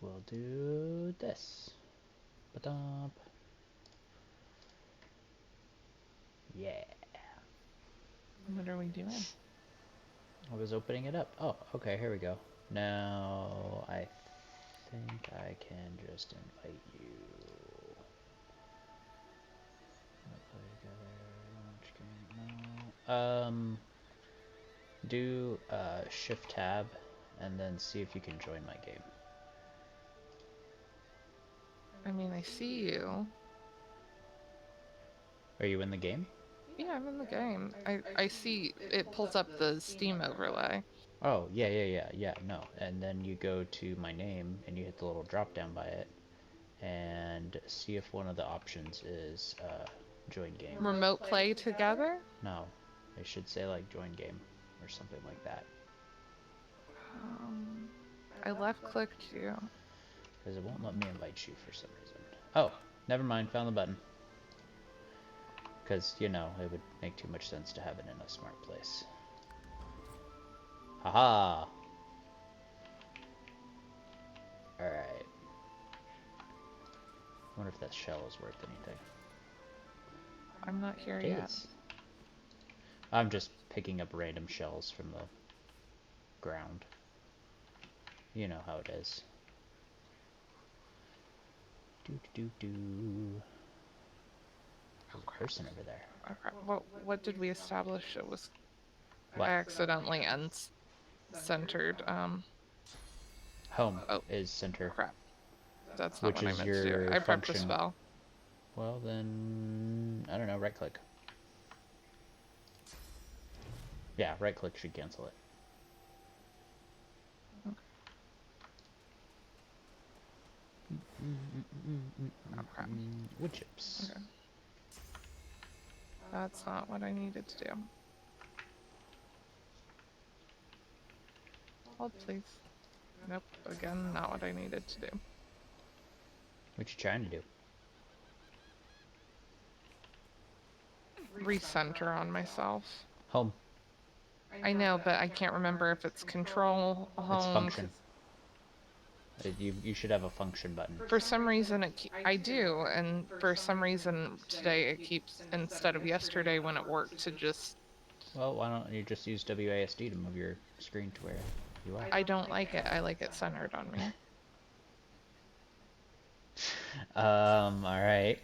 we'll do this. Ba-dump. Yeah. What are we doing? I was opening it up. Oh, okay, here we go. Now, I think I can just invite you. Play together, launch game. No. Do Shift Tab, and then see if you can join my game. I mean, I see you. Are you in the game? Yeah, I'm in the game. I see it pulls up the Steam overlay. Oh, yeah, no. And then you go to my name, and you hit the little drop down by it, and see if one of the options is join game. Remote play together? No, it should say like join game or something like that. I left clicked you. Because it won't let me invite you for some reason. Oh, never mind, found the button. Because, you know, it would make too much sense to have it in a smart place. Haha! Alright. I wonder if that shell is worth anything. I'm not here It yet. is. I'm just picking up random shells from the ground. You know how it is. Do. There's a person over there. Okay. What did we establish? It was What? I accidentally uncentered. Home Oh, is center. crap. That's not Which what I is meant to do. your I prepped a function. spell. Well, then, I don't know, right click. Yeah, right click should cancel it. Okay. Wood chips. Okay. That's not what I needed to do. Hold, please. Nope. Again, not what I needed to do. What you trying to do? Recenter on myself. Home. I know, but I can't remember if it's control, home. It's function. You should have a function button. For some reason, I do, and for some reason today it keeps, instead of yesterday when it worked to just... Well, why don't you just use WASD to move your screen to where you are? I don't like it. I like it centered on me. Alright.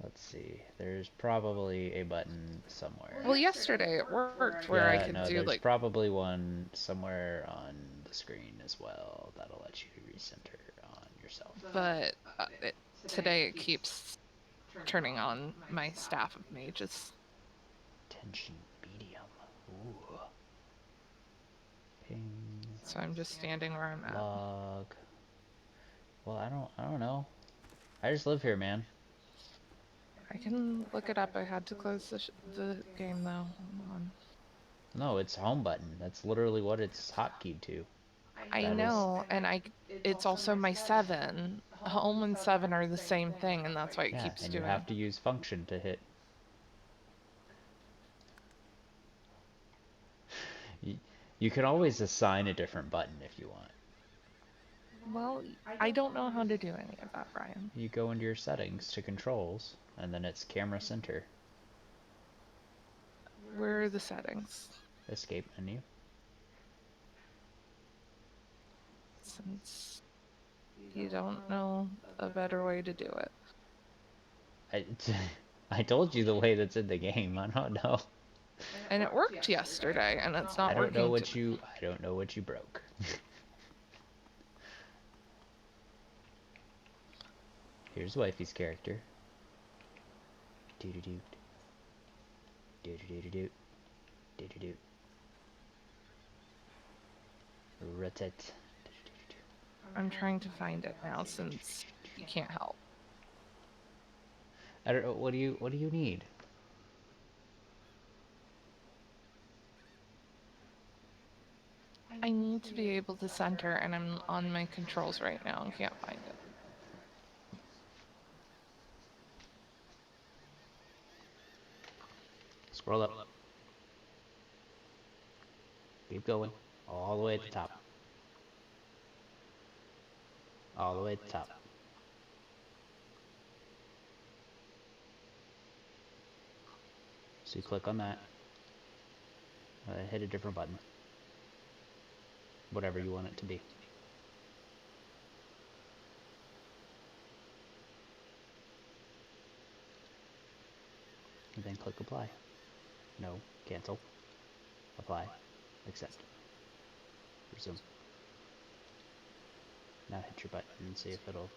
Let's see. There's probably a button somewhere. Well, yesterday it worked where I could do there's like... probably one somewhere on the screen as well that'll let you recenter on yourself. But today it keeps turning on my staff of mages. Tension medium. Ooh. Ping. So I'm just standing where I'm at. Log. Well, I don't know. I just live here, man. I can look it up. I had to close the game though. Hold on. No, it's home button. That's literally what it's hotkeyed to. I know, and it's also my 7. Home and 7 are the same thing, and that's why it keeps and doing. you have to use function to hit. You can always assign a different button if you want. Well, I don't know how to do any of that, Brian. You go into your settings to controls, and then it's camera center. Where are the settings? Escape menu. Since you don't know a better way to do it. I told you the way that's in the game. I don't know. And it worked yesterday, and it's not working. I don't know what you broke. Here's Wifey's character. Do do do. Do do do do. Do do do. Rotate. I'm trying to find it now since you can't help. I don't know. What do you need? I need to be able to center, and I'm on my controls right now and can't find it. Scroll up. Keep going. All the way at the top. All the way at the top. So you click on that. Hit a different button. Whatever you want it to be. And then click apply. No, cancel. Apply. Accept. Resume. Now hit your button and see if it'll...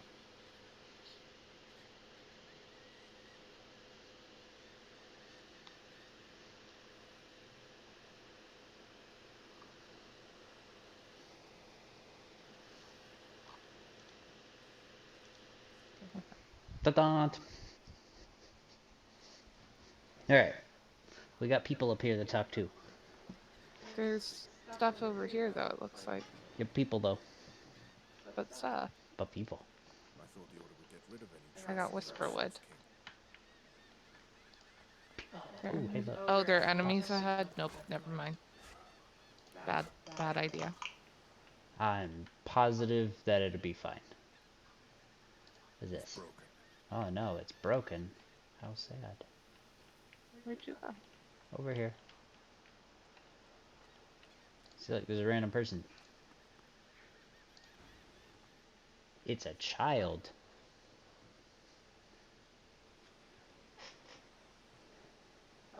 Ta-da! Alright. We got people up here to talk to. There's stuff over here, though, it looks like. You're people, though. But stuff. But people. I thought the order would get rid of any I got Whisperwood. Ooh, hey, look. Oh, there are enemies ahead? Nope, never mind. Bad idea. I'm positive that it'll be fine. What's this? Broken. Oh no, it's broken. How sad. Where'd you go? Over here. See, look, there's a random person. It's a child.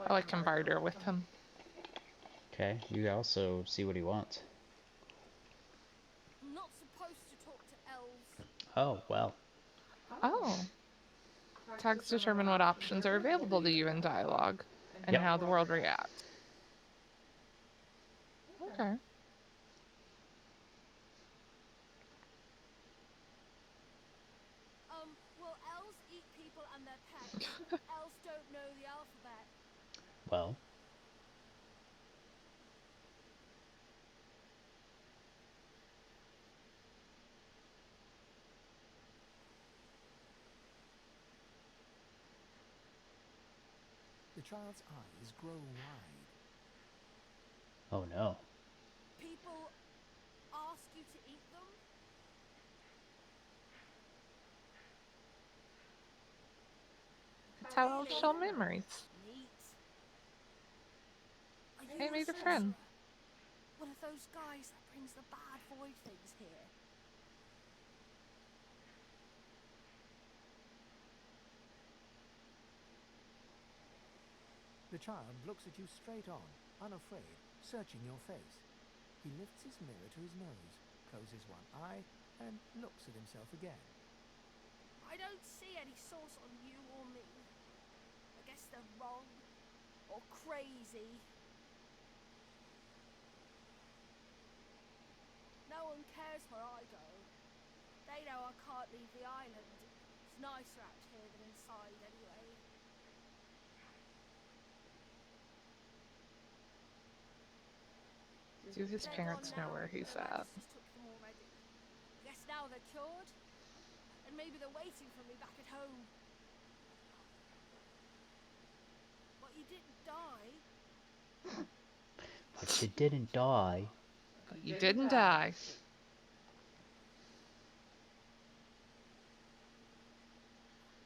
Oh, I can barter with him. Okay, you also see what he wants. I'm not supposed to talk to elves. Oh, well. Oh. Tags determine what options are available to you in dialogue and Yep. how the world reacts. Okay. Well, elves eat people and their pets. Elves don't know the alphabet. Well. The child's eyes grow wide. Oh no. People ask you to eat them? It's how elves show memories. Neat. Are Hey, you made a sorcerer? friend. One of those guys that brings the bad void things here. The child looks at you straight on, unafraid, searching your face. He lifts his mirror to his nose, closes one eye, and looks at himself again. I don't see any source on you or me. I guess they're wrong. Or crazy. No one cares where I go. They know I can't leave the island. It's nicer out here than inside anyway. Do his parents know where he's at? Just took them already. Guess now they're cured. And maybe they're waiting for me back at home. But you didn't die. But you didn't die. But you didn't die.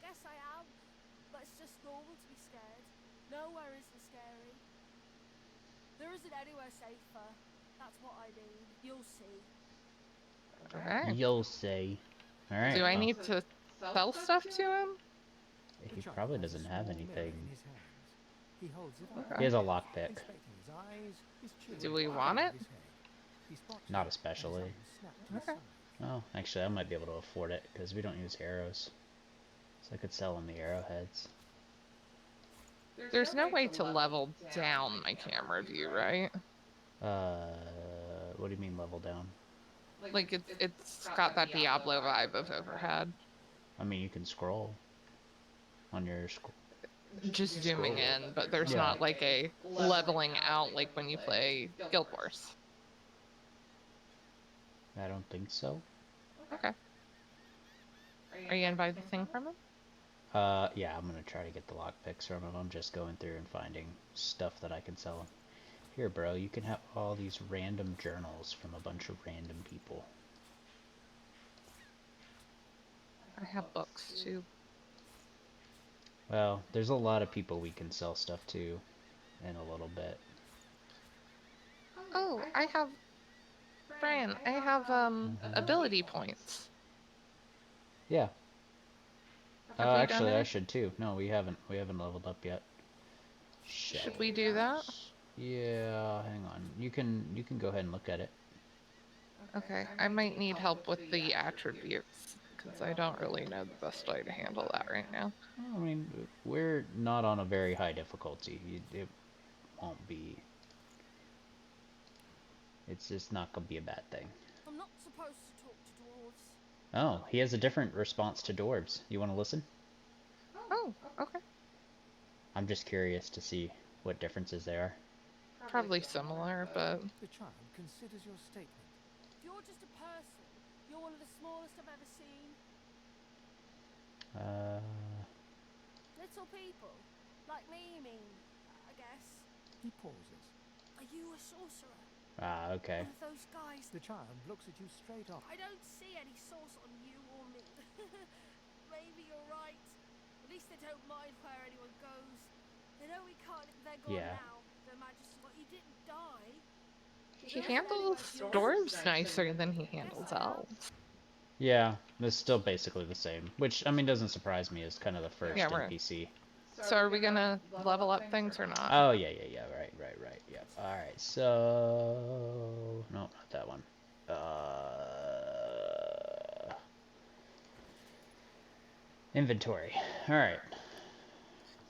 Guess I am. But it's just normal to be scared. Nowhere isn't scary. There isn't anywhere safer. That's what I mean. You'll see. Okay. You'll see. Alright. Do I well, need to sell stuff to him? He probably doesn't have anything. In his hands. He holds it up, Okay. He has a lockpick. inspecting his eyes, his chin, Do we and want it? his head. He spots Not you, and especially. something snapped to his Okay. side. Oh, actually, I might be able to afford it because we don't use arrows. So I could sell him the arrowheads. There's no way to level down my camera view, right? What do you mean level down? Like, it's got that Diablo vibe of overhead. I mean, you can scroll on your Just zooming in, but there's Yeah. not like a leveling out like when you play Guild Wars. I don't think so. Okay. Are you gonna buy the thing from him? Yeah, I'm gonna try to get the lockpicks from him. I'm just going through and finding stuff that I can sell him. Here, bro, you can have all these random journals from a bunch of random people. I have books too. Well, there's a lot of people we can sell stuff to in a little bit. Oh, I have Brian, I have ability points. Yeah. Have you done Actually, I it? should too. No, we haven't. We haven't leveled up yet. Should we do that? Yeah, hang on. You can go ahead and look at it. Okay, I might need help with the attributes because I don't really know the best way to handle that right now. I mean, we're not on a very high difficulty. It won't be. It's just not gonna be a bad thing. I'm not supposed to talk to dwarves. Oh, he has a different response to dwarves. You want to listen? Oh, okay. I'm just curious to see what differences there are. Probably similar, but The child considers your statement. If you're just a person, you're one of the smallest I've ever seen. Uh, Little people. Like me, you mean, I guess. He pauses. Are you a sorcerer? okay. One of those guys? The child looks at you straight on. I don't see any source on you or me. Maybe you're right. At least they don't mind where anyone goes. They know we can't. They're gone Yeah. now. Their Majesty. Well, you didn't die. he handles dwarves nicer than he handles elves. Yeah, it's still basically the same. Which, I mean, doesn't surprise me as kind of the first Yeah, right. NPC. So are we gonna level up things or not? Oh, yeah, right, yeah. Alright, so... No, not that one. Inventory. Alright.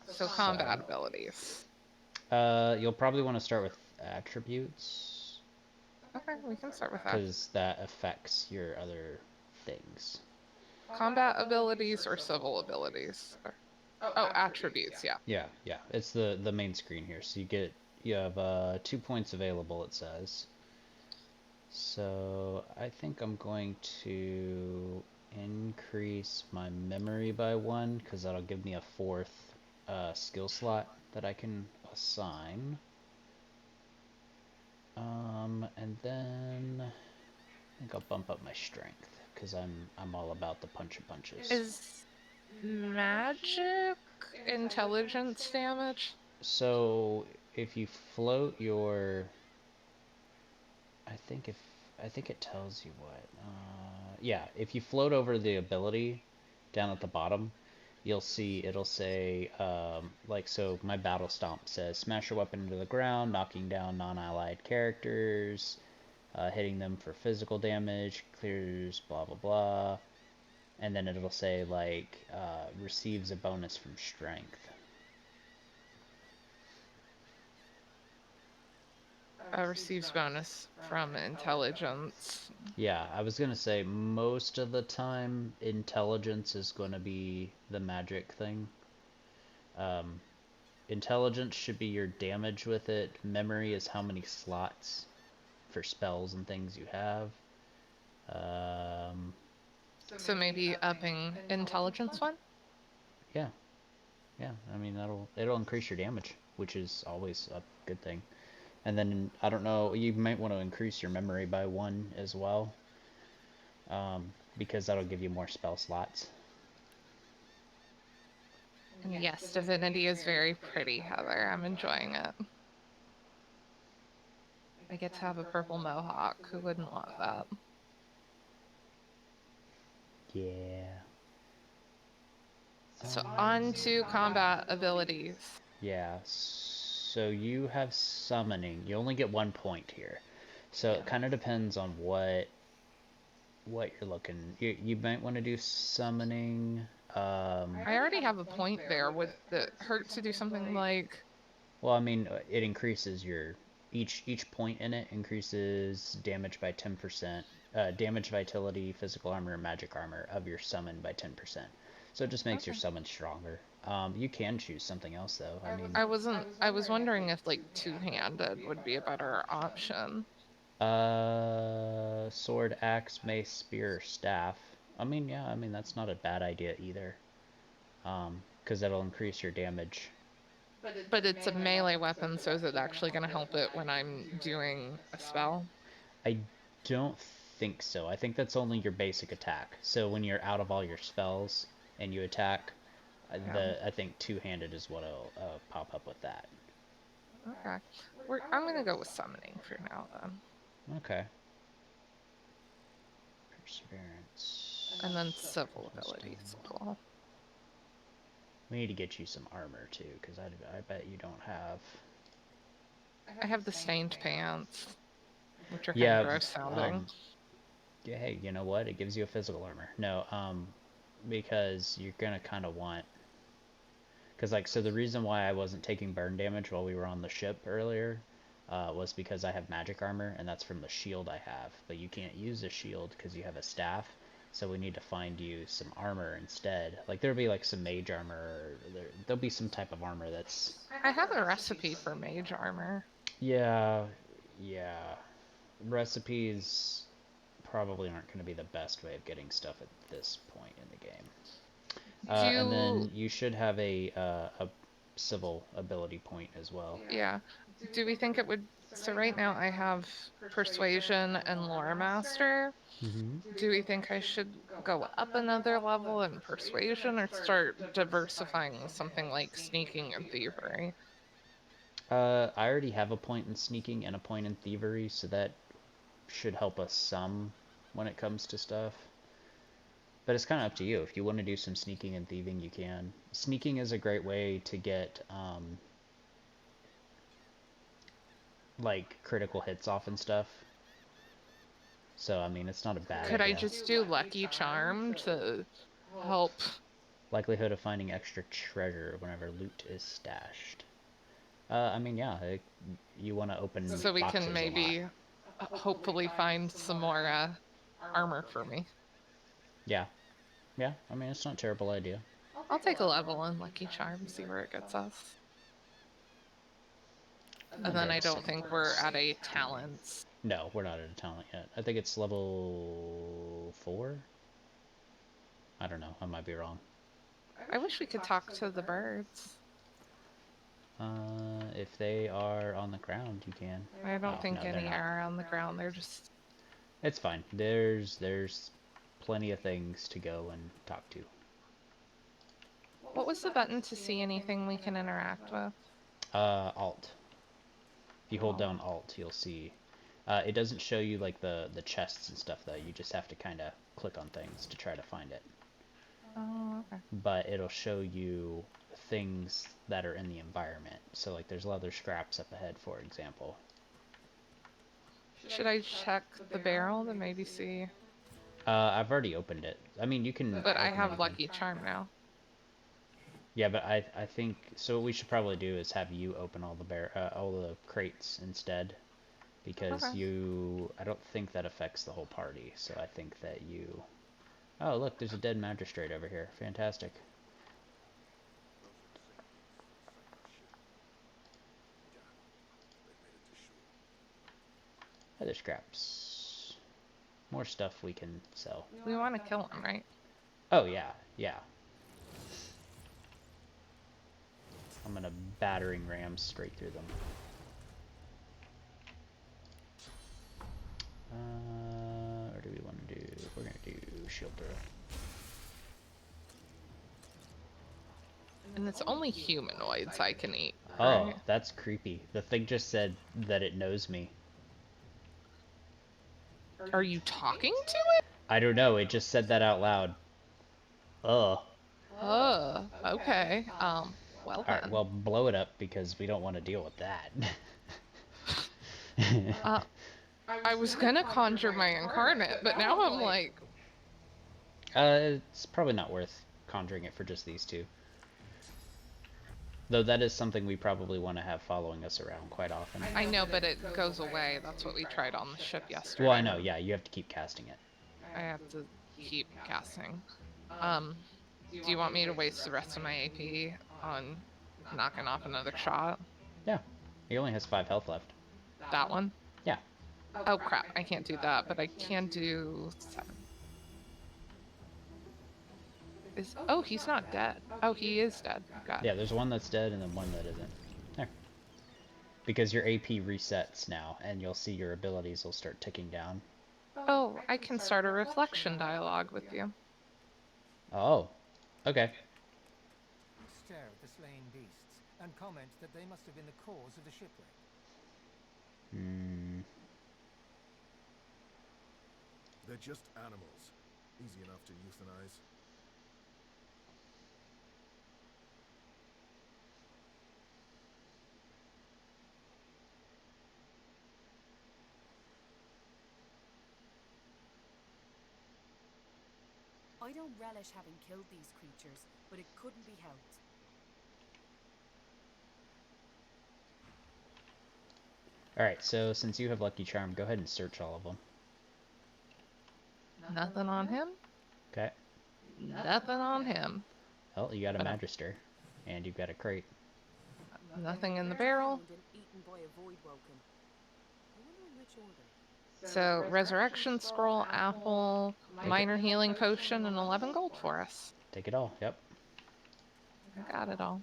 So combat abilities. You'll probably want to start with attributes, Okay, we can start with that. because that affects your other things. Combat abilities or civil abilities? Oh, attributes, yeah. Yeah, it's the main screen here. So you have 2 points available, it says. So I think I'm going to increase my memory by 1, because that'll give me a 4th skill slot that I can assign. And then I think I'll bump up my strength, because I'm all about the punches. Is magic intelligence damage? So if you float your, I think it tells you what. Yeah, if you float over the ability down at the bottom, you'll see it'll say like, so my battle stomp says smash your weapon into the ground, knocking down non-allied characters, hitting them for physical damage, clears blah blah blah, and then it'll say like receives a bonus from strength. Receives bonus from intelligence. Yeah, I was gonna say most of the time intelligence is gonna be the magic thing. Intelligence should be your damage with it. Memory is how many slots for spells and things you have. So maybe upping intelligence one? Yeah. I mean it'll increase your damage, which is always a good thing. And then I don't know, you might want to increase your memory by 1 as well, because that'll give you more spell slots. And yes, Divinity is very pretty, Heather. I'm enjoying it. I get to have a purple mohawk. Who wouldn't want that? Yeah. So on to combat abilities. Yeah, so you have summoning. You only get 1 point here. So it kind of depends on what you're looking. You might want to do summoning. I already have a point there. Would it hurt to do something like... Well, I mean, it increases your... Each point in it increases damage by 10%. Damage, vitality, physical armor, and magic armor of your summon by 10%. So it just makes your summon stronger. You can choose something else, though. I mean... I was wondering if, like, two-handed would be a better option. Sword, axe, mace, spear, or staff. I mean, yeah, that's not a bad idea either. Because that'll increase your damage. But it's a melee weapon, so is it actually going to help it when I'm doing a spell? I don't think so. I think that's only your basic attack. So when you're out of all your spells and you attack, Yeah. I think two-handed is what'll pop up with that. Okay. I'm going to go with summoning for now, then. Okay. Perseverance. And then civil abilities as well. We need to get you some armor too, because I bet you don't have. I have the stained pants, which are kind of Yeah. gross sounding. Yeah. Hey, you know what? It gives you a physical armor. No. Because you're gonna kind of want. Because so the reason why I wasn't taking burn damage while we were on the ship earlier, was because I have magic armor, and that's from the shield I have. But you can't use a shield because you have a staff. So we need to find you some armor instead. Like there'll be like some mage armor. Or there'll be some type of armor that's. I have a recipe for mage armor. Yeah. Recipes probably aren't going to be the best way of getting stuff at this point in the game. And then you should have a civil ability point as well. Yeah. Do we think it would... So right now I have Persuasion and Lore Master. Mm-hmm. Do we think I should go up another level in Persuasion or start diversifying with something like Sneaking and Thievery? I already have a point in sneaking and a point in thievery, so that should help us some when it comes to stuff. But it's kind of up to you. If you want to do some sneaking and thieving, you can. Sneaking is a great way to get like critical hits off and stuff. So I mean, it's not a bad Could idea. I just do Lucky Charm to help? Likelihood of finding extra treasure whenever loot is stashed. I mean, yeah, you want to open So we boxes can maybe hopefully find some more armor for me. Yeah. I mean, it's not a terrible idea. I'll take a level in Lucky Charm, see where it gets us. And then I don't think we're at a talents. No, we're not at a talent yet. I think it's level 4. I don't know. I might be wrong. I wish we could talk to the birds. If they are on the ground, you can. I don't think no, any are on the ground. They're just... It's fine. There's plenty of things to go and talk to. What was the button to see anything we can interact with? Alt. If you hold down Alt, you'll see. It doesn't show you like the chests and stuff though. You just have to kind of click on things to try to find it. Oh, okay. But it'll show you things that are in the environment. So like there's leather scraps up ahead, for example. Should I check the barrel to maybe see? I've already opened it. I mean, you can. But I have Lucky Charm now. Yeah, but I think so. What we should probably do is have you open all the crates instead, because Okay. I don't think that affects the whole party. So I think that you. Oh, look, there's a dead magistrate over here. Fantastic. Other scraps. More stuff we can sell. We want to kill him, right? Oh, yeah. I'm gonna battering ram straight through them. What do we want to do? We're gonna do shield throw. And it's only humanoids I can eat. Oh, Right? that's creepy. The thing just said that it knows me. Are you talking to it? I don't know, it just said that out loud. Ugh. Oh, okay. Well then. Alright, well, blow it up because we don't want to deal with that. I was gonna conjure my incarnate, but now I'm like... It's probably not worth conjuring it for just these two. Though that is something we probably want to have following us around quite often. I know, but it goes away. That's what we tried on the ship yesterday. Well, I know, yeah, you have to keep casting it. I have to keep casting. Do you want me to waste the rest of my AP on knocking off another shot? Yeah, he only has 5 health left. That one? Yeah. Oh crap, I can't do that, but I can do 7. Oh, he's not dead. Oh, he is dead. Got Yeah, it. there's one that's dead and then one that isn't. There. Because your AP resets now, and you'll see your abilities will start ticking down. Oh, I can start a reflection dialogue with you. Oh, okay. Stare at the slain beasts and comment that they must have been the cause of the shipwreck. Hmm. They're just animals. Easy enough to euthanize. I don't relish having killed these creatures, but it couldn't be helped. Alright, so since you have Lucky Charm, go ahead and search all of them. Nothing on him. Okay. Nothing on him. Well, you got a But Magister, and you've got a crate. nothing in the barrel. Drowned and eaten by a void woken. I wonder in which order. So, resurrection scroll, apple, minor healing potion, and 11 gold for us. Take it all, yep. Got it all.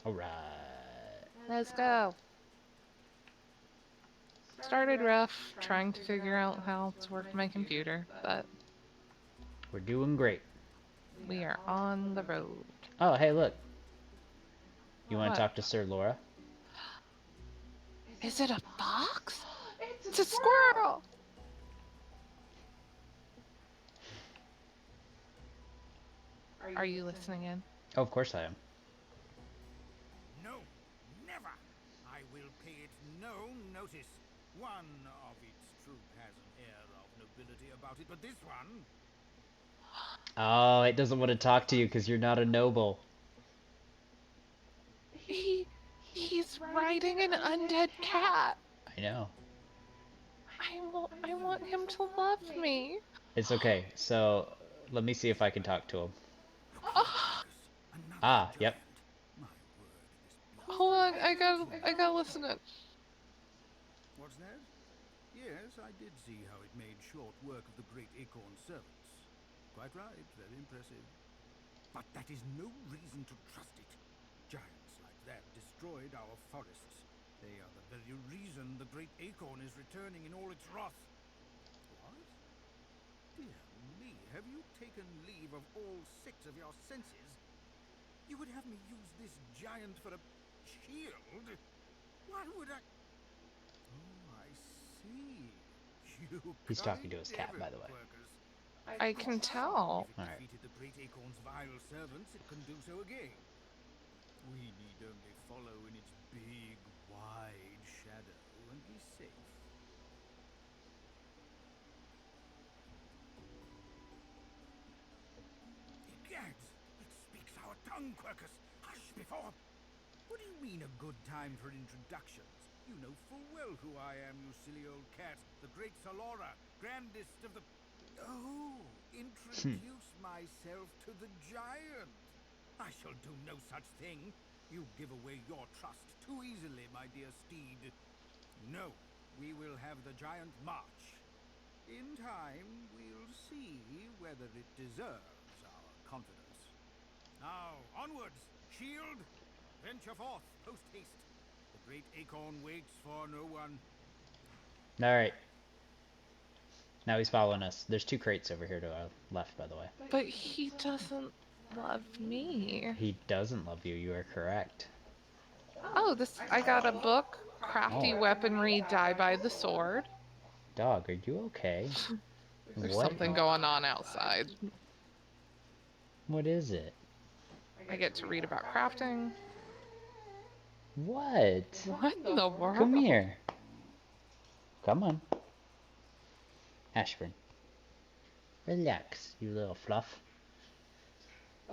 Alright. Let's go. Started rough, trying to figure out how to work my computer, but We're doing great. we are on the road. Oh, hey, look. You want What? to talk to Sir Laura? Is it a fox? It's a squirrel! Are you listening in? Oh, of course I am. No, never! I will pay it no notice. One of its troop has an air of nobility about it, but this one... Oh, it doesn't want to talk to you because you're not a noble. He's riding an undead cat. I know. I want him to love me. It's okay, so let me see if I can talk to him. Oh, Another Ah, giant. yep. My word, this blood... hold on, I gotta listen to it. What's that? Yes, I did see how it made short work of the great acorn servants. Quite right, very impressive. But that is no reason to trust it. Giants like that destroyed our forests. They are the very reason the great acorn is returning in all its wrath. What? Dear me, have you taken leave of all 6 of your senses? You would have me use this giant for a shield? Why would I... Oh, I see. You He's talking to cunning his cat, by the devil way. workers. I can tell. If it Alright. defeated the great acorn's vile servants, it can do so again. We need only follow in its big, wide shadow and be safe. Egads! It speaks our tongue, Quercus! Hush before... What do you mean a good time for introductions? You know full well who I am, you silly old cat. The great Salora, grandest of the... Oh, introduce myself to the giant. I shall do no such thing. You give away your trust too easily, my dear steed. No, we will have the giant march. In time, we'll see whether it deserves our confidence. Now, onwards, shield! Venture forth, post haste. The great acorn waits for no one. Alright. Now he's following us. There's 2 crates over here to our left, by the way. But he doesn't love me. He doesn't love you, you are correct. Oh, I got a book. Crafty Oh. weaponry, die by the sword. Dog, are you okay? There's What? something going on outside. What is it? I get to read about crafting. What? What in the world? Come here. Come on. Ashburn. Relax, you little fluff.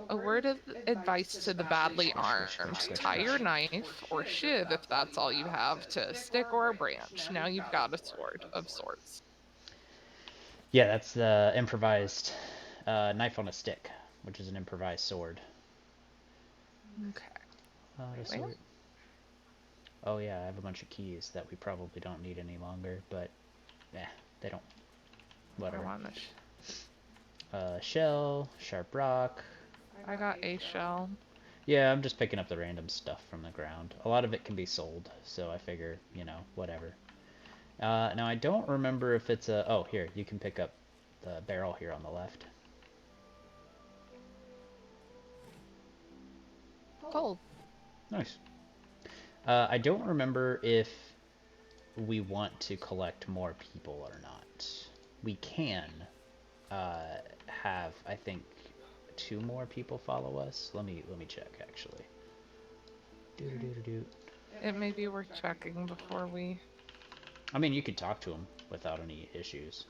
A word of advice to the badly armed. Tie your knife, or shiv if that's all you have, to a stick or a branch. Now you've got a sword of sorts. Yeah, that's the improvised knife on a stick, which is an improvised sword. Okay. A sword. Oh yeah, I have a bunch of keys that we probably don't need any longer, but yeah, they don't. Whatever. Shell, sharp rock. I got a shell. Yeah, I'm just picking up the random stuff from the ground. A lot of it can be sold, so I figure, you know, whatever. Now I don't remember if it's a... Oh, here, you can pick up the barrel here on the left. Gold. Nice. I don't remember if we want to collect more people or not. We can have, I think, 2 more people follow us. Let me check actually. It may be worth checking before we... I mean, you could talk to them without any issues.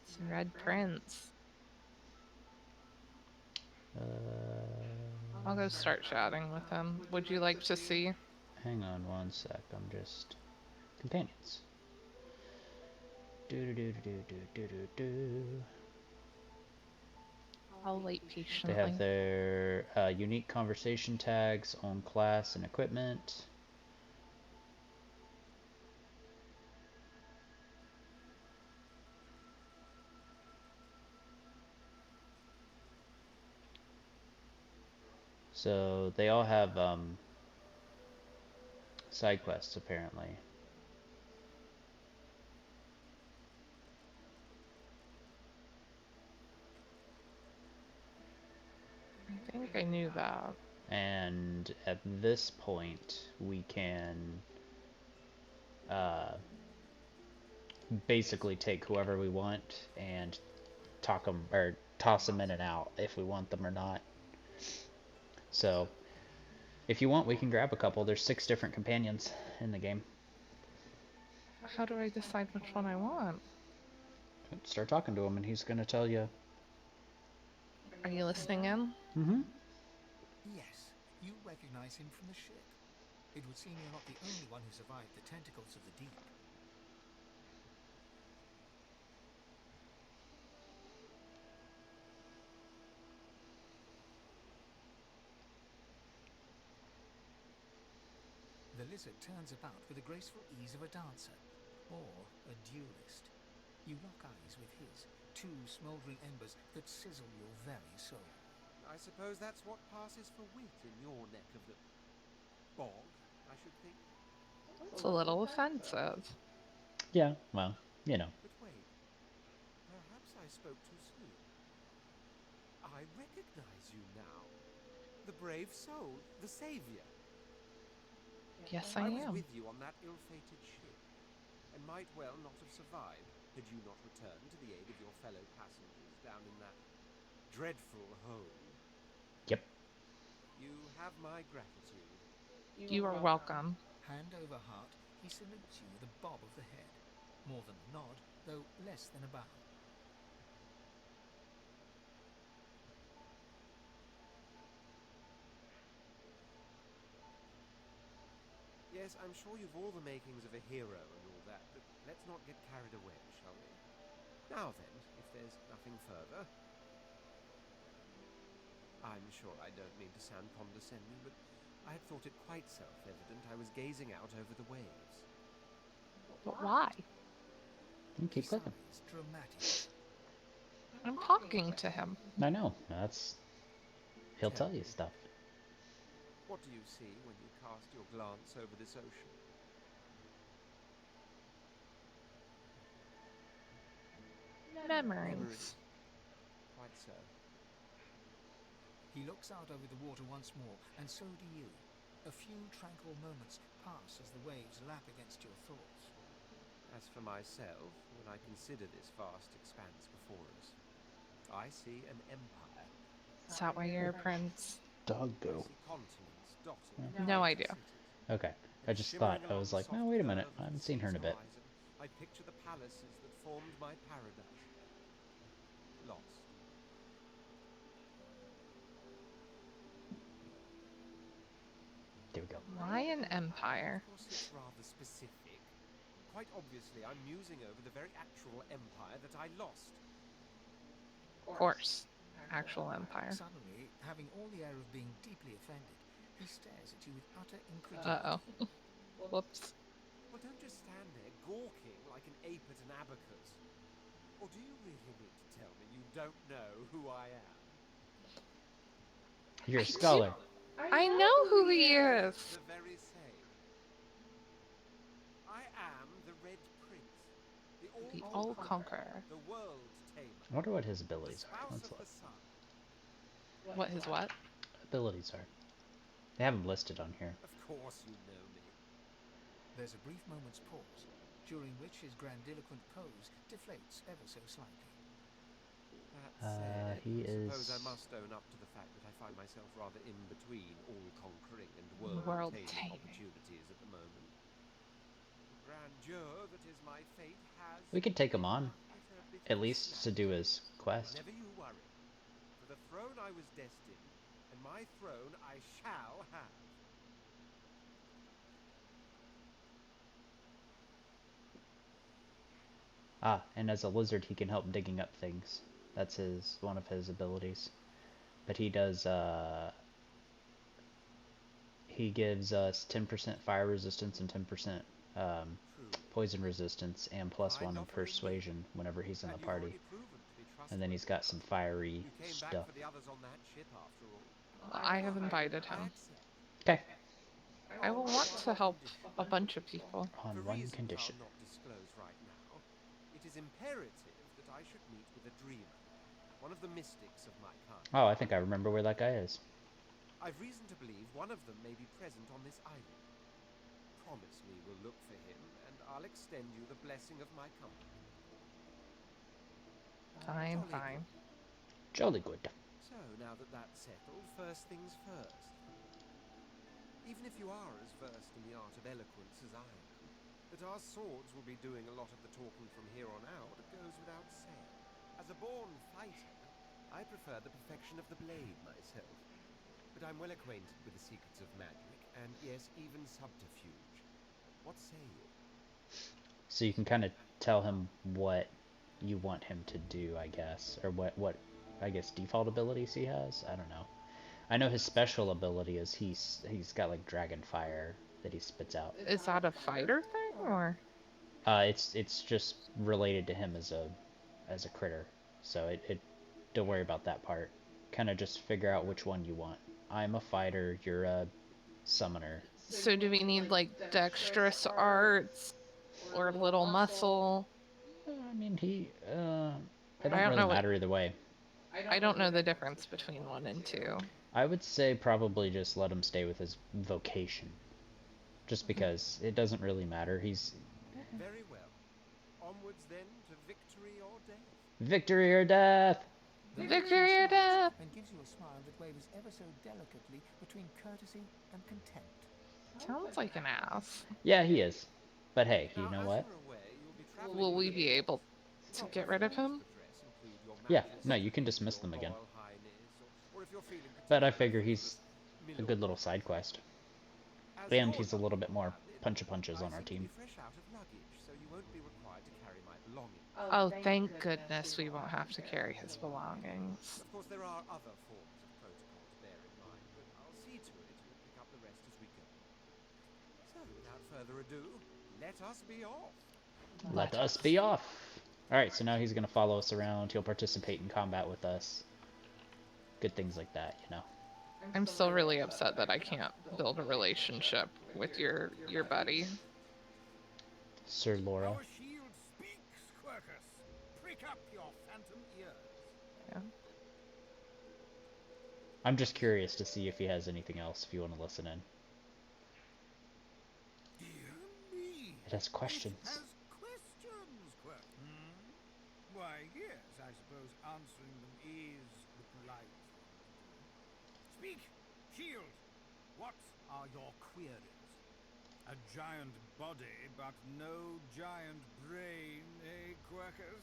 It's Red Prince. I'll go start chatting with him. Would you like to see? Hang on one sec. I'm just... Companions. I'll wait They patiently. have their unique conversation tags, own class, and equipment. So they all have side quests apparently. I think I knew that. And at this point, we can basically take whoever we want and talk them or toss them in and out if we want them or not. So, if you want, we can grab a couple. There's 6 different companions in the game. How do I decide which one I want? Start talking to him, and he's gonna tell you. Are you listening in? Mm-hmm. Yes, you recognize him from the ship. It would seem you're not the only one who survived the tentacles of the deep. The lizard turns about with the graceful ease of a dancer, or a duelist. You lock eyes with his, 2 smouldering embers that sizzle your very soul. I suppose that's what passes for wit in your neck of the bog, I should think. It's a little offensive. Yeah, well, you know. But wait, perhaps I spoke too soon. I recognize you now. The brave soul, the savior. Yes, I was am. with you on that ill-fated ship, and might well not have survived had you not returned to the aid of your fellow passengers down in that dreadful hole. Yep. You have my gratitude. You are welcome. Hand over heart, he salutes you with a bob of the head. More than a nod, though less than a bow. Yes, I'm sure you've all the makings of a hero and all that, but let's not get carried away, shall we? Now then, if there's nothing further... I'm sure I don't mean to sound condescending, but I had thought it quite self-evident I was gazing out over the waves. But why? You keep clicking. Sighs dramatically. I'm talking to him. I know. That's... He'll tell you stuff. What do you see when you cast your glance over this ocean? Memories. Quite so. He looks out over the water once more, and so do you. A few tranquil moments pass as the waves lap against your thoughts. As for myself, when I consider this vast expanse before us, I see an empire. Is that why you're a prince? Dog I go. see continents dotted. No idea. Okay. I just thought, I was like, no, wait a minute. I haven't seen her in a bit. I picture the palaces that formed my paradise. Lost. There we go. Why an empire? Of course, it's rather specific. Quite obviously, I'm musing over the very actual empire that I lost. Of course. Actual empire. Suddenly, having all the air of being deeply offended, He stares at you with utter incredulity. Uh-oh. Whoops. Well, don't just stand there gawking like an ape at an abacus. Or do you really mean to tell me you don't know who I am? You're a I do- scholar. I know who he is. The very same. I am the Red Prince, the The All-Conqueror, All-Conqueror. the World I Tamer, wonder what his the abilities are. Spouse Let's of look. the Sun. What his what? Abilities are. They have them listed on here. Of course you know me. There's a brief moment's pause, during which his grandiloquent pose deflates ever so slightly. That said, He I suppose is- I must own up to the fact that I find myself rather in between all-conquering and World world-taming taming. opportunities at the moment. The grandeur that is my fate has We could take him on, hit a bit at of a least to snag. do his quest. Never you worry. For the throne I was destined, and my throne I shall have. Ah, and as a lizard, he can help digging up things. That's one of his abilities. But he does, he gives us 10% fire resistance and 10% True. poison resistance and I'm +1 in not very good. persuasion whenever he's in the And you've party. already proven to be And then he's trustworthy. got some fiery You came back stuff. for the others on that ship after all. I have invited I him. accept. Okay. I will want to help a bunch of people. On For one reasons condition. I'll not disclose right now, it is imperative that I should meet with a dreamer, one of the mystics of my kind. Oh, I think I remember where that guy is. I've reason to believe one of them may be present on this island. Promise me we'll look for him, and I'll extend you the blessing of my company. Fine, Jolly fine. Jolly good. So, now that that's settled, first things first. Even if you are as versed in the art of eloquence as I am, that our swords will be doing a lot of the talking from here on out goes without saying. As a born fighter, I prefer the perfection of the blade myself. But I'm well acquainted with the secrets of magic, and yes, even subterfuge. What say you? So you can kind of tell him what you want him to do, I guess. Or what I guess, default abilities he has? I don't know. I know his special ability is he's got like dragon fire that he spits out. Is that a fighter thing or? It's just related to him as a critter. So it don't worry about that part. Kind of just figure out which one you want. I'm a fighter, you're a summoner. So do we need like dexterous arts or little muscle? I mean, it I don't don't really know what matter either way. I don't know the difference between 1 and 2. I would say probably just let him stay with his vocation. Just because it doesn't really matter. He's Very well. Onwards then to victory or death. victory or death. Victory or death! And gives you a smile that wavers ever so delicately between courtesy and contempt. Sounds like an ass. Yeah, he is. But hey, you Now, know as what? you're aware, you'll be traveling Will we with be the able to proper get rid of forms him? address include your Yeah, Majesty, no, you can dismiss your them again. Royal Highness, or if you're feeling But I particularly figure frivolous, he's a good little side quest. As And you're he's a little bit more lucky, punches I on our seem to be team. fresh out of luggage, so you won't be required to carry my belongings. Oh, thank goodness we won't have to carry his belongings. Of course, there are other forms of protocol to bear in mind, but I'll see to it you'll pick up the rest as we go. So, without further ado, let us be off. Let us be off. Alright, so now he's going to follow us around. He'll participate in combat with us. Good things like that, you know. I'm still really upset that I can't build a relationship with your buddy. Sir Laura. Our shield speaks, Quercus. Prick up your phantom ears. Yeah. I'm just curious to see if he has anything else if you want to listen in. Dear me. It has questions. It has questions, Quercus. Why, yes, I suppose answering them is the polite thing to do. Speak, shield. What are your queries? A giant body, but no giant brain, eh, Quercus?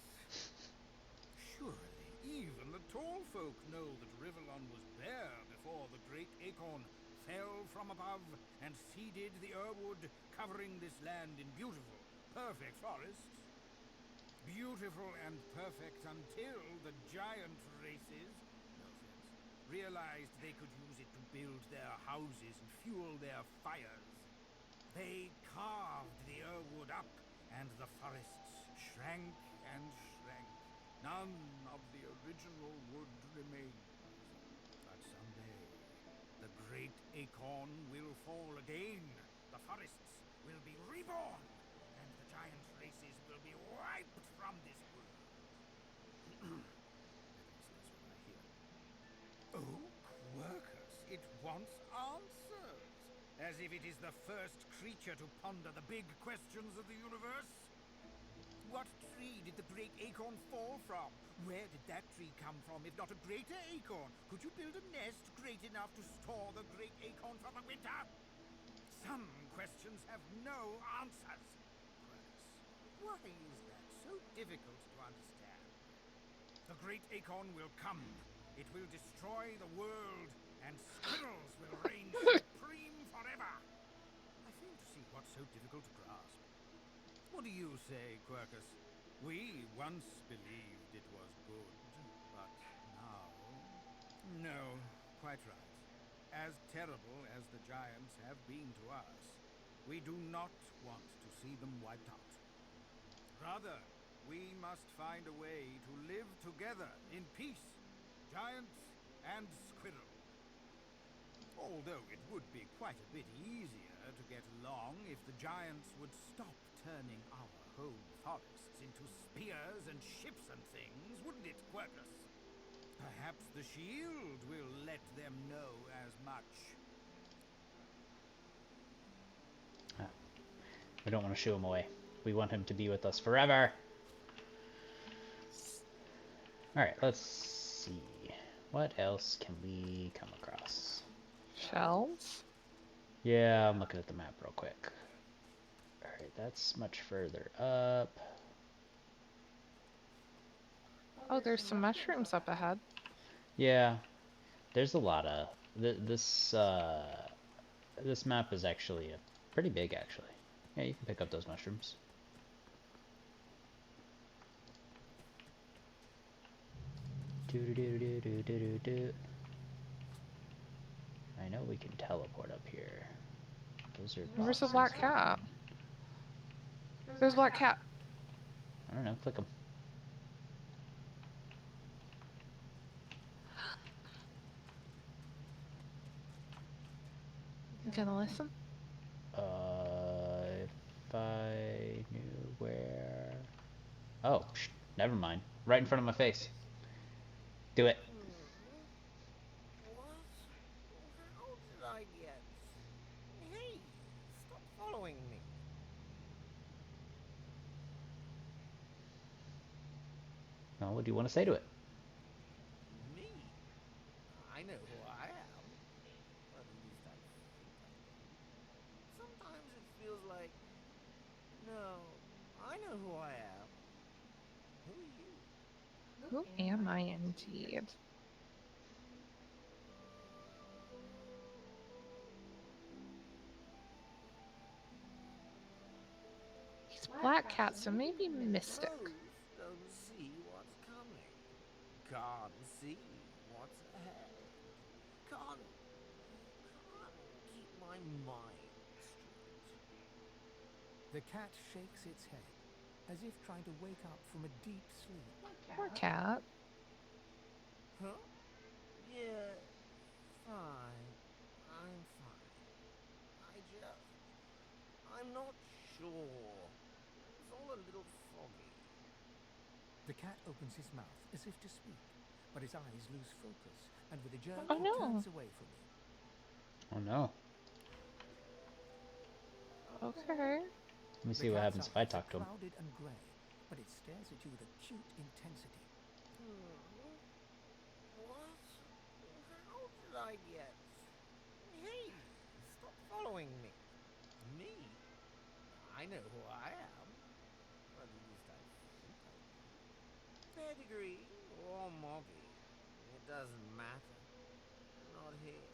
Surely, even the tall folk know that Rivellon was bare before the great acorn fell from above and seeded the Irwood, covering this land in beautiful, perfect forests. Beautiful and perfect until the giant races, no offense, realized they could use it to build their houses and fuel their fires. They carved the Irwood up, and the forests shrank and shrank. None of the original wood remains. But someday, the great acorn will fall again. The forests will be reborn, and the giant races will be wiped from this world. At least that's what I hear. Oh, Quirkus, it wants answers. As if it is the first creature to ponder the big questions of the universe. What tree did the great acorn fall from? Where did that tree come from, if not a greater acorn? Could you build a nest great enough to store the great acorn for the winter? Some questions have no answers. Quirkus, why is that so difficult to understand? The great acorn will come. It will destroy the world, and squirrels will reign supreme forever. I fail to see what's so difficult to grasp. What do you say, Quirkus? We once believed it was good, but now... No, quite right. As terrible as the giants have been to us, we do not want to see them wiped out. Rather, we must find a way to live together in peace, giant and squirrel. Although it would be quite a bit easier to get along if the giants would stop turning our home forests into spears and ships and things, wouldn't it, Quirkus? Perhaps the shield will let them know as much. We don't want to shoo him away. We want him to be with us forever. Alright, let's see. What else can we come across? Shells? Yeah, I'm looking at the map real quick. Alright, that's much further up. Oh, there's some mushrooms up ahead. Yeah, there's a lot of... This map is actually pretty big, actually. Yeah, you can pick up those mushrooms. Do. I know we can teleport up here. Those are Where's the boxes. black cat? There's a black cat. I don't know, click them. You gonna listen? If I knew where... Oh, never mind. Right in front of my face. Do it. What? How did I get? Hey, stop following me. Well, what do you want to say to it? Me? I know who I am. At least I think I do. Sometimes it feels like... No, I know who I am. Who are you? Who am I indeed? He's black cat, so maybe mystic. Ghosts don't see what's coming. Can't see what's ahead. Can't keep my mind straight. The cat shakes its head, as if trying to wake up from a deep sleep. Poor cat. Huh? Yeah, fine. I'm fine. I'm not sure. It's all a little foggy. The cat opens his mouth as if to speak, but his eyes lose focus, and with a jerk Oh he no. turns away from you. Oh no. Okay. Let me see what happens if I talk to him. Clouded and grey, but it stares at you with acute intensity. What? How did I get? Hey, stop following me. Me? I know who I am. At least I think I do. Pedigree or Moggy, it doesn't matter. Not here.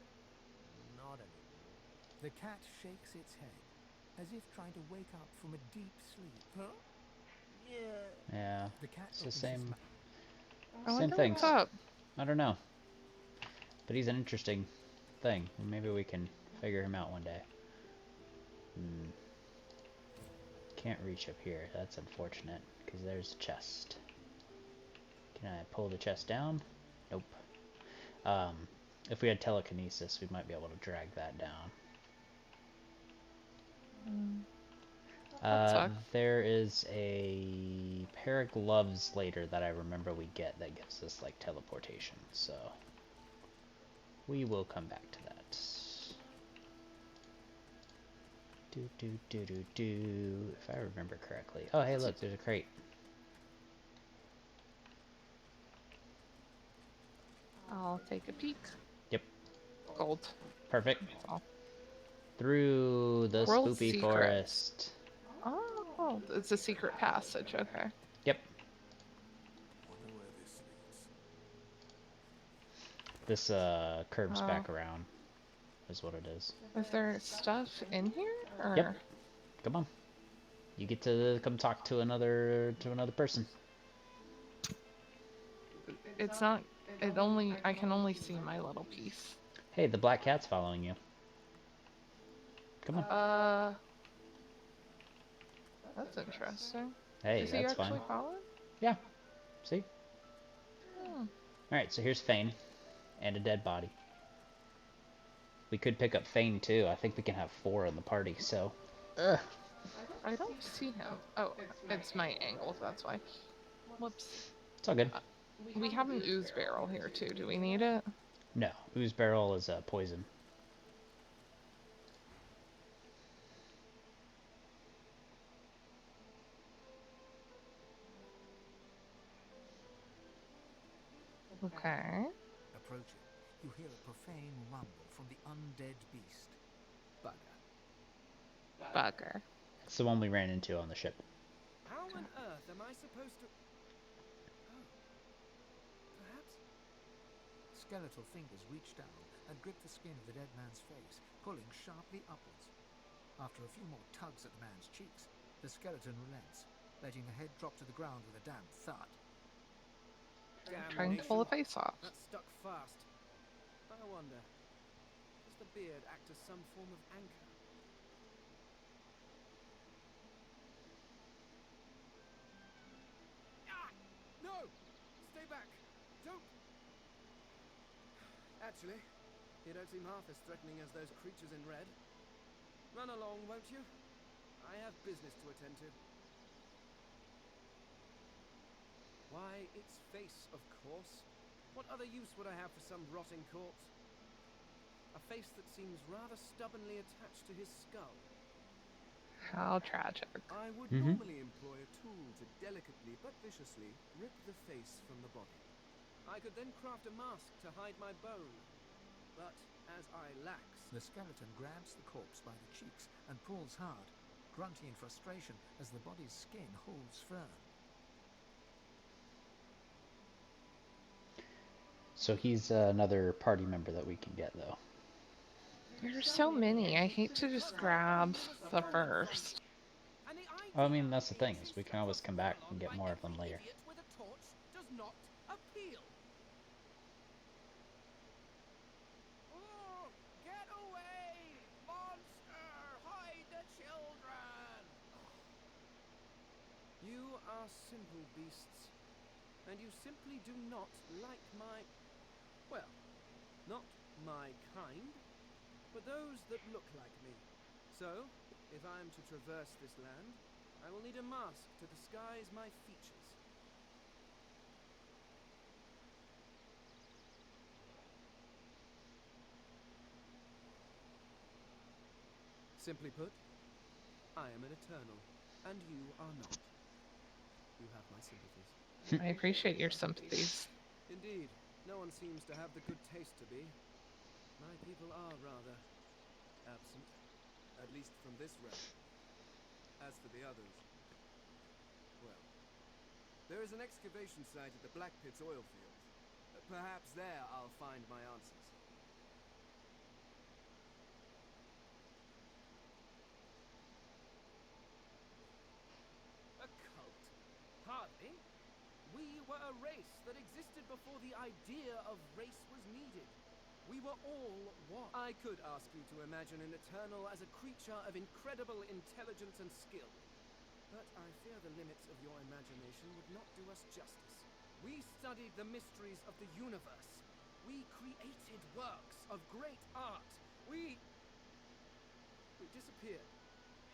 Not anymore. The cat shakes its head, as if trying to wake up from a deep sleep. Huh? Yeah. Yeah, The cat it's the opens same. his mouth. I Same wonder things. what's up. I don't know. But he's an interesting thing. Maybe we can figure him out one day. Can't reach up here. That's unfortunate, because there's a chest. Can I pull the chest down? Nope. If we had telekinesis, we might be able to drag that down. There is a pair of gloves later that I remember we get that gives us, like, teleportation, so we will come back to that. If I remember correctly. Oh, hey, look, there's a crate. I'll take a peek. Yep. Gold. Perfect. Oh. Through the World spoopy secret. forest. Oh, it's a secret passage. Okay. Yep. Wonder where this leads. This curves back around, is what it is. Is there stuff in here? Or... Yep. Come on. You get to come talk to another person. It's not. I can only see my little piece. Hey, the black cat's following you. Come on. That's interesting. Hey, Is he that's actually fine. following? Yeah. See? Alright, so here's Fane. And a dead body. We could pick up Fane, too. I think we can have 4 in the party, so... Ugh. I don't see him. Oh, it's my angle, that's why. Whoops. It's all good. We have an ooze barrel here, too. Do we need it? No. Ooze barrel is poison. Okay. Approaching, you hear a profane rumble from the undead beast. Bugger. Bugger. It's the one we ran into on the ship. How on earth am I supposed to... Oh. Perhaps... Skeletal fingers reach down and grip the skin of the dead man's face, pulling sharply upwards. After a few more tugs at the man's cheeks, the skeleton relents, letting the head drop to the ground with a damp thud. Trying to pull the face off. That stuck fast. I wonder, does the beard act as some form of anchor? Ah! No! Stay back! Don't! Actually, you don't seem half as threatening as those creatures in red. Run along, won't you? I have business to attend to. Why, its face, of course. What other use would I have for some rotting corpse? A face that seems rather stubbornly attached to his skull. How tragic. I would normally employ a tool to delicately but viciously rip the face from the body. I could then craft a mask to hide my bone. But as I lax... The skeleton grabs the corpse by the cheeks and pulls hard, grunting in frustration as the body's skin holds firm. So he's another party member that we can get, though. There's so many. I hate to just grab the first. Well, I mean, that's the thing, is we can always come back and get more of them later. With a torch does not appeal. Oh, get away, monster! Hide the children! You are simple beasts, and you simply do not like my... well, not my kind, but those that look like me. So, if I am to traverse this land, I will need a mask to disguise my features. Simply put, I am an eternal, and you are not. You have my sympathies. I appreciate your sympathies. Indeed, no one seems to have the good taste to be. My people are rather absent, at least from this realm. As for the others, well, there is an excavation site at the Black Pit's oil fields. Perhaps there I'll find my answers. A cult? Hardly. We were a race that existed before the idea of race was needed. We were all what? I could ask you to imagine an Eternal as a creature of incredible intelligence and skill. But I fear the limits of your imagination would not do us justice. We studied the mysteries of the universe. We created works of great art. We disappeared.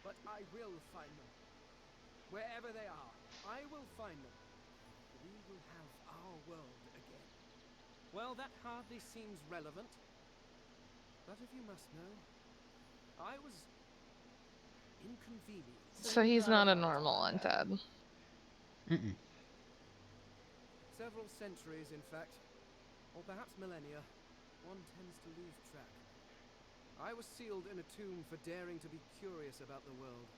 But I will find them. Wherever they are, I will find them. We will have our world again. Well, that hardly seems relevant. But if you must know, I was inconvenienced. So he's not a normal undead. Mm-mm. Several centuries, in fact. Or perhaps millennia. One tends to lose track. I was sealed in a tomb for daring to be curious about the world.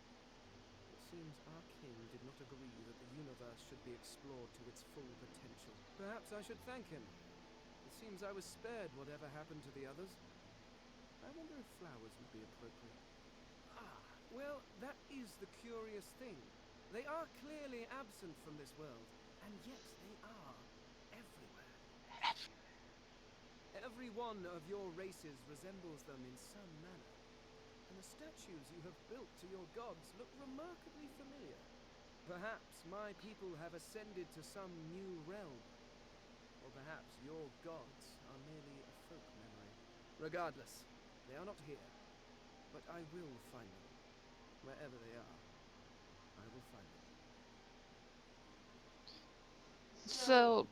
It seems our king did not agree that the universe should be explored to its full potential. Perhaps I should thank him. It seems I was spared whatever happened to the others. I wonder if flowers would be appropriate. Ah, well, that is the curious thing. They are clearly absent from this world, and yet they are everywhere. Every one of your races resembles them in some manner, and the statues you have built to your gods look remarkably familiar. Perhaps my people have ascended to some new realm, or perhaps your gods are merely a folk memory. Regardless, they are not here, but I will find them. Wherever they are, I will find them. So,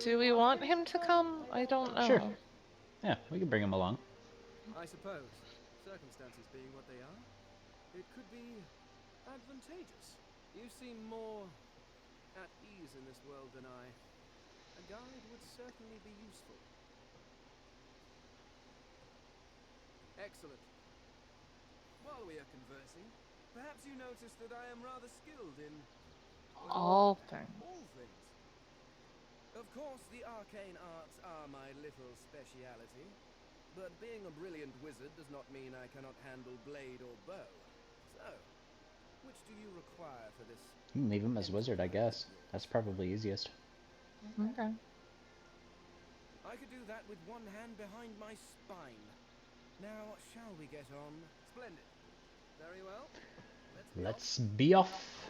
do we want him to come? I don't know. Sure. Yeah, we can bring him along. I suppose, circumstances being what they are, it could be advantageous. You seem more at ease in this world than I. A guide would certainly be useful. Excellent. While we are conversing, perhaps you notice that I am rather skilled in All things. all things. Of course, the arcane arts are my little speciality, but being a brilliant wizard does not mean I cannot handle blade or bow. So, which do you require for this? You can leave him as wizard, I guess. That's probably easiest. Okay. I could do that with one hand behind my spine. Now, shall we get on? Splendid. Very well. Let's be off.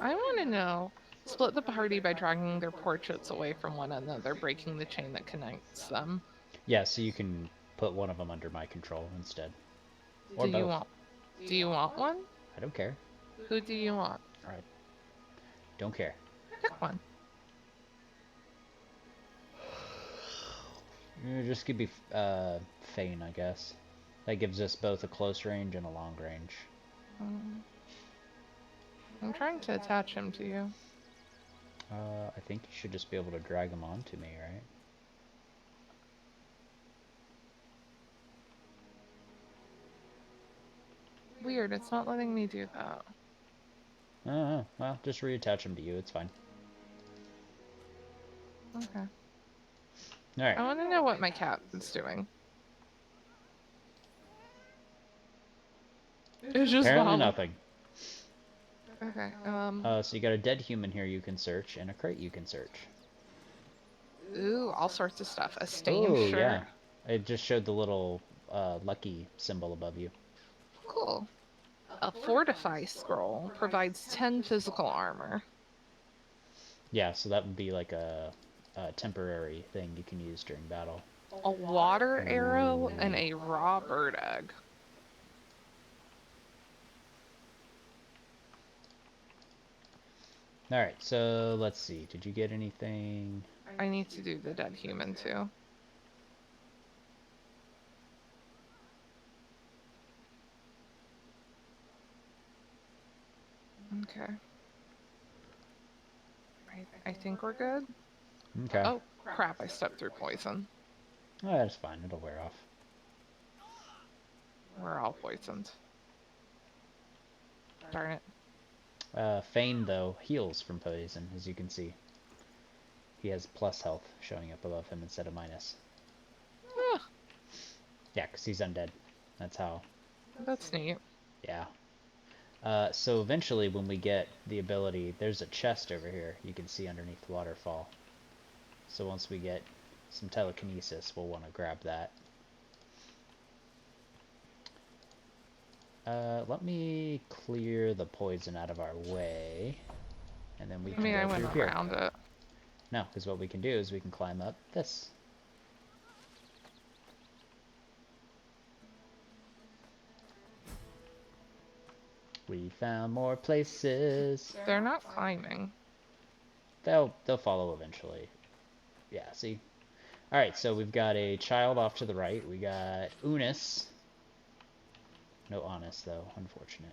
I want to know. Split the party by dragging their portraits away from one another, breaking the chain that connects them. Yeah, so you can put one of them under my control instead. Or Do both. do you want one? I don't care. Who do you want? Alright. Don't care. Pick one. Just give me Fane, I guess. That gives us both a close range and a long range. I'm trying to attach him to you. I think you should just be able to drag him onto me, right? Weird, it's not letting me do that. Oh, well, just reattach him to you, it's fine. Okay. Alright. I want to know what my cat is doing. It's just Apparently vomiting. nothing. Okay, So you got a dead human here you can search, and a crate you can search. ooh, all sorts of stuff. A stain Oh, shirt. yeah. It just showed the little lucky symbol above you. Cool. A fortify scroll provides 10 physical armor. Yeah, so that would be like a temporary thing you can use during battle. A water arrow and a raw bird egg. Alright, so let's see. Did you get anything? I need to do the dead human too. Okay. I think we're good. Okay. Oh, crap, I stepped through poison. Oh, that's fine. It'll wear off. We're all poisoned. Darn it. Fane, though, heals from poison, as you can see. He has plus health showing up above him instead of minus. Ah, Yeah, because he's undead. That's how. that's neat. Yeah. So eventually, when we get the ability, there's a chest over here you can see underneath the waterfall. So once we get some telekinesis, we'll want to grab that. Let me clear the poison out of our way, and then we I can mean, I go went through here. around it. No, because what we can do is we can climb up this. We found more places. They're not climbing. They'll follow eventually. Yeah, see? Alright, so we've got a child off to the right. We got Unis. No Honest, though. Unfortunate.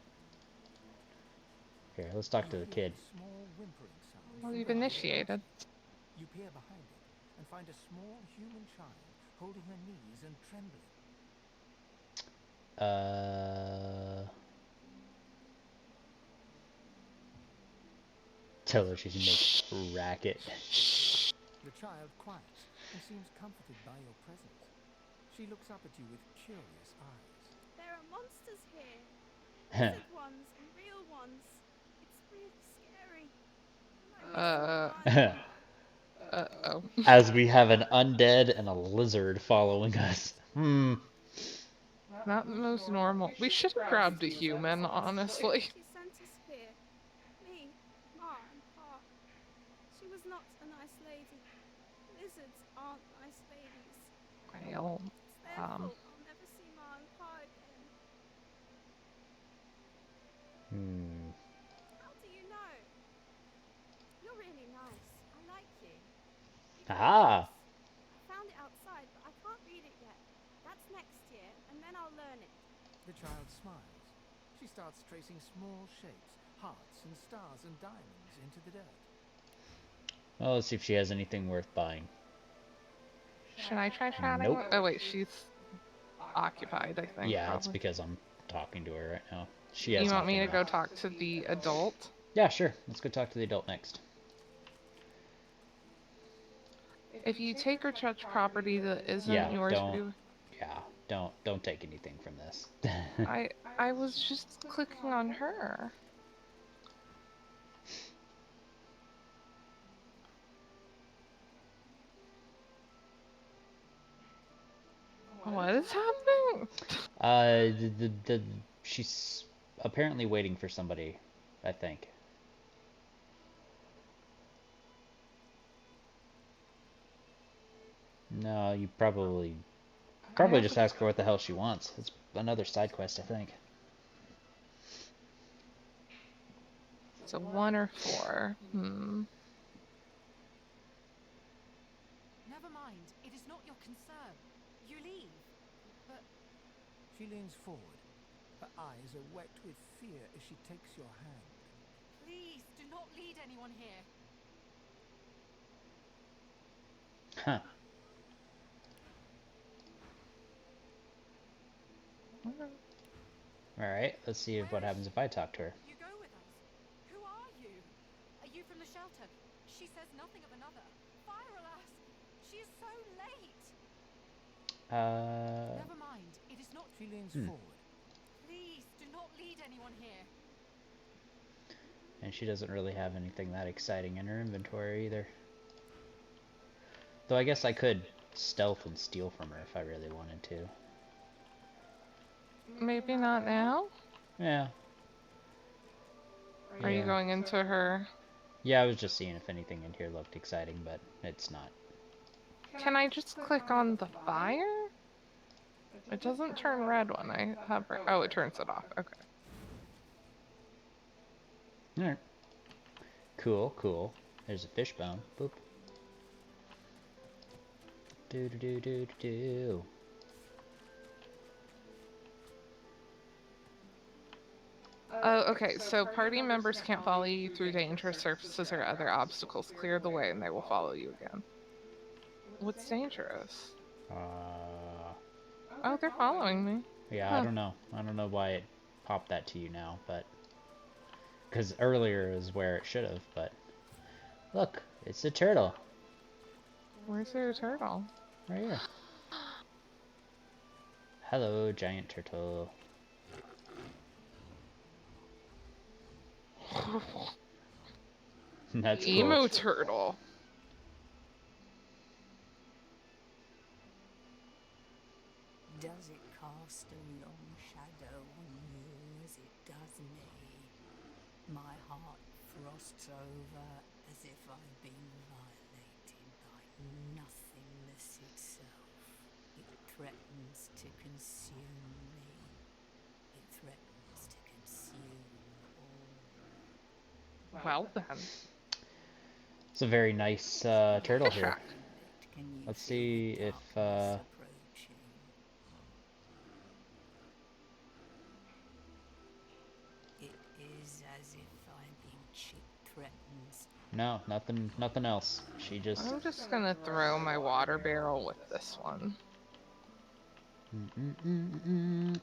Here, let's talk to the kid. Small whimpering sound. Well, you've initiated. You peer behind it and find a small human child holding her knees and trembling. Tell her she should make racket. The child quiets and seems comforted by your presence. She looks up at you with curious eyes. There are monsters here. Lizard ones and real ones. It's really scary. Uh-oh. As we have an undead and a lizard following us. Not the most normal. We should have grabbed a human, honestly. She sent us here. Me, Ma, and Pa. She was not a nice lady. Lizards aren't nice ladies. Well, It's their fault I'll never see Ma and Pa again. How do you know? You're really nice. I like you. Ah! I found it outside, but I can't read it yet. That's next year, and then I'll learn it. The child smiles. She starts tracing small shapes, hearts and stars and diamonds into the dirt. Well, let's see if she has anything worth buying. should I try chatting? Nope. Oh wait, she's occupied, I think. Yeah, probably. it's because I'm talking to her right now. She has You want me to nothing go left. talk to the adult? Yeah, sure. Let's go talk to the adult next. If you take or touch property that isn't Yeah, yours, don't. Yeah, don't take anything from this. I was just clicking on her. What is happening? She's apparently waiting for somebody, I think. No, you probably just ask her what the hell she wants. It's another side quest, I think. It's a 1 or 4. Never mind. It is not your concern. You leave. But She leans forward. Her eyes are wet with fear as she takes your hand. please do not lead anyone here. Huh. Alright, let's see what happens if I talk to her. You go with us. Who are you? Are you from the shelter? She says nothing of another. Fire, alas! She is so late. Never mind. It is not. She leans forward. Please do not lead anyone here. And she doesn't really have anything that exciting in her inventory either. Though I guess I could stealth and steal from her if I really wanted to. Maybe not now? Yeah. Are you going into her? Yeah, I was just seeing if anything in here looked exciting, but it's not. Can I just click on the fire? It doesn't turn red when I hover. Oh, it turns it off. Okay. Alright. Cool, cool. There's a fishbone. Boop. Do do do do do. Oh, okay. So party members can't follow you through dangerous surfaces or other obstacles. Clear the way and they will follow you again. What's dangerous? Oh, they're following me. Yeah, I don't know. I don't know why it popped that to you now, but... Because earlier is where it should have, but... Look, it's a turtle. Where's your turtle? Right here. Hello, giant turtle. That's cool. Emo turtle. cast a long shadow on you as it does me. My heart frosts over as if I've been violated by nothingness itself. It threatens to consume me. It threatens to consume all. Well then. It's a very nice turtle here. Kishak. Can you Let's feel see the if darkness approaching? It is as if I'm being threatens. no, nothing else. She just I'm just gonna throw my water barrel with this one.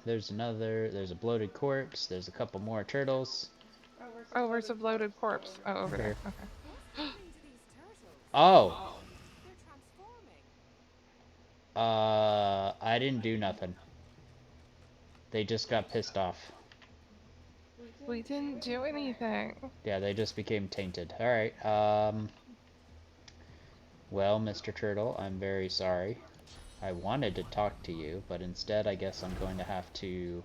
There's a bloated corpse. There's a couple more turtles. Oh, where's a bloated corpse? Oh, over there. Here. Okay. What's happening to these turtles? Oh, They're transforming. I didn't do nothing. They just got pissed off. We didn't do anything. Yeah, they just became tainted. All right. Well, Mr. Turtle, I'm very sorry. I wanted to talk to you, but instead I guess I'm going to have to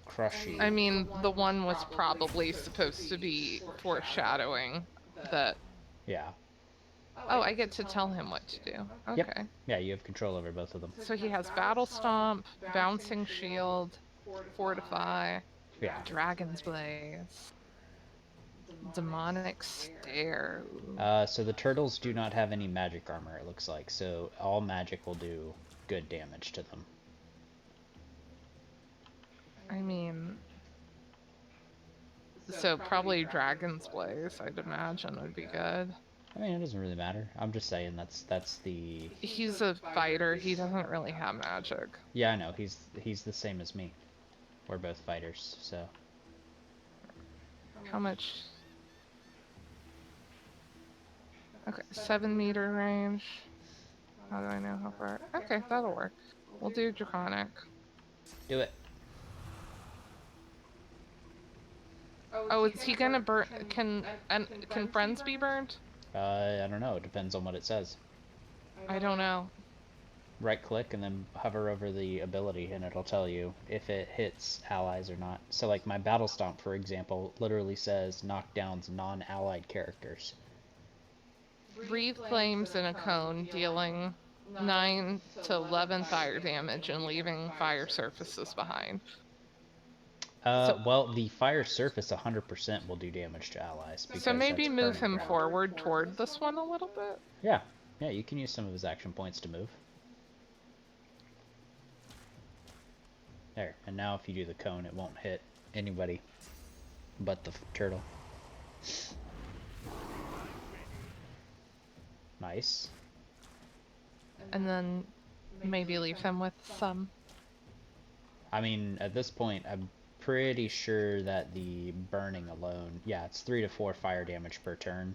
crush you. I mean, the one was probably supposed to be foreshadowing that. Yeah. Oh, I get to tell him what to do. Okay. Yep. Yeah, you have control over both of them. So he has Battle Stomp, Bouncing Shield, Fortify, Yeah. Dragon's Blaze, Demonic Stare. So the turtles do not have any magic armor, it looks like. So all magic will do good damage to them. I mean, so probably Dragon's Blaze, I'd imagine, would be good. I mean, it doesn't really matter. I'm just saying that's the... He's a fighter. He doesn't really have magic. Yeah, I know. He's the same as me. We're both fighters, so... How much? Okay, 7-meter range. How do I know how far? Okay, that'll work. We'll do Draconic. Do it. Oh, is he gonna burn? Can friends be burned? I don't know. It depends on what it says. I don't know. Right click and then hover over the ability and it'll tell you if it hits allies or not. So like my Battle Stomp, for example, literally says knockdowns non-allied characters. Breathe flames in a cone, dealing 9 to 11 fire damage and leaving fire surfaces behind. Well, the fire surface 100% will do damage to allies. So maybe move him ground. forward toward this one a little bit? Yeah. Yeah, you can use some of his action points to move. There. And now if you do the cone, it won't hit anybody but the turtle. Nice. And then maybe leave him with some. I mean, at this point, I'm pretty sure that the burning alone, yeah, it's 3 to 4 fire damage per turn.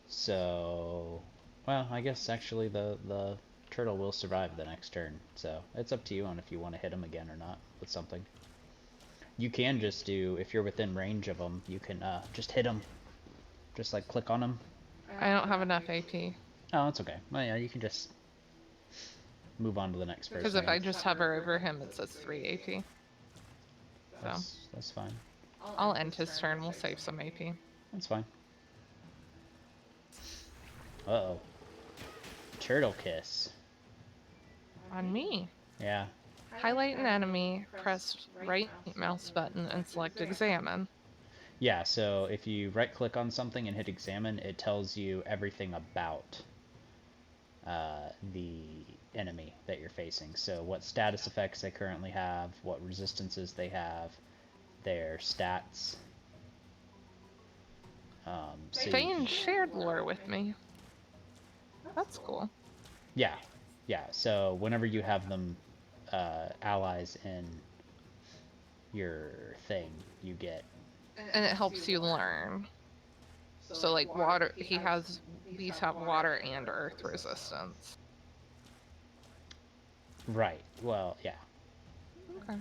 So, well, I guess actually the turtle will survive the next turn. So it's up to you on if you want to hit him again or not with something. You can just do, if you're within range of them, you can just hit him. Just like click on him. I don't have enough AP. Oh, that's okay. Well, yeah, you can just move on to the next person. Because if I just hover over him, it says 3 AP. So that's fine. I'll end his turn. We'll save some AP. That's fine. Uh-oh. Turtle kiss. On me. Yeah. Highlight an enemy, press right mouse button, and select Examine. Yeah, so if you right-click on something and hit Examine, it tells you everything about the enemy that you're facing. So what status effects they currently have, what resistances they have, their stats. Thane shared lore with me. That's cool. Yeah, yeah. So whenever you have them allies in your thing, you get... And it helps you learn. So like water, these have water and earth resistance. Right. Well, yeah. Okay.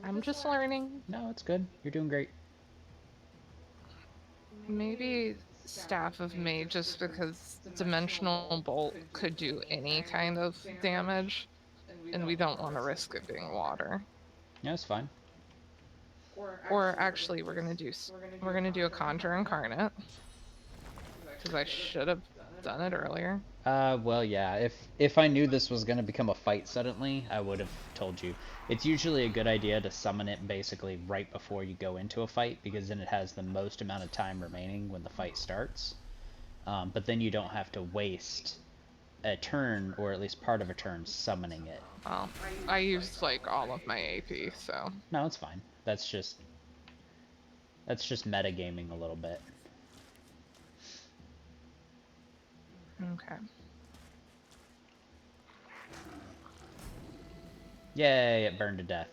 I'm just learning. No, it's good. You're doing great. Maybe Staff of Mages, because Dimensional Bolt could do any kind of damage, and we don't want to risk it being water. Yeah, it's fine. Or actually, we're gonna do a Conjure Incarnate because I should have done it earlier. Well, yeah. If I knew this was gonna become a fight suddenly, I would have told you. It's usually a good idea to summon it basically right before you go into a fight, because then it has the most amount of time remaining when the fight starts. But then you don't have to waste a turn, or at least part of a turn, summoning it. Well, I used like all of my AP, so. No, it's fine. That's just metagaming a little bit. Okay. Yay, it burned to death.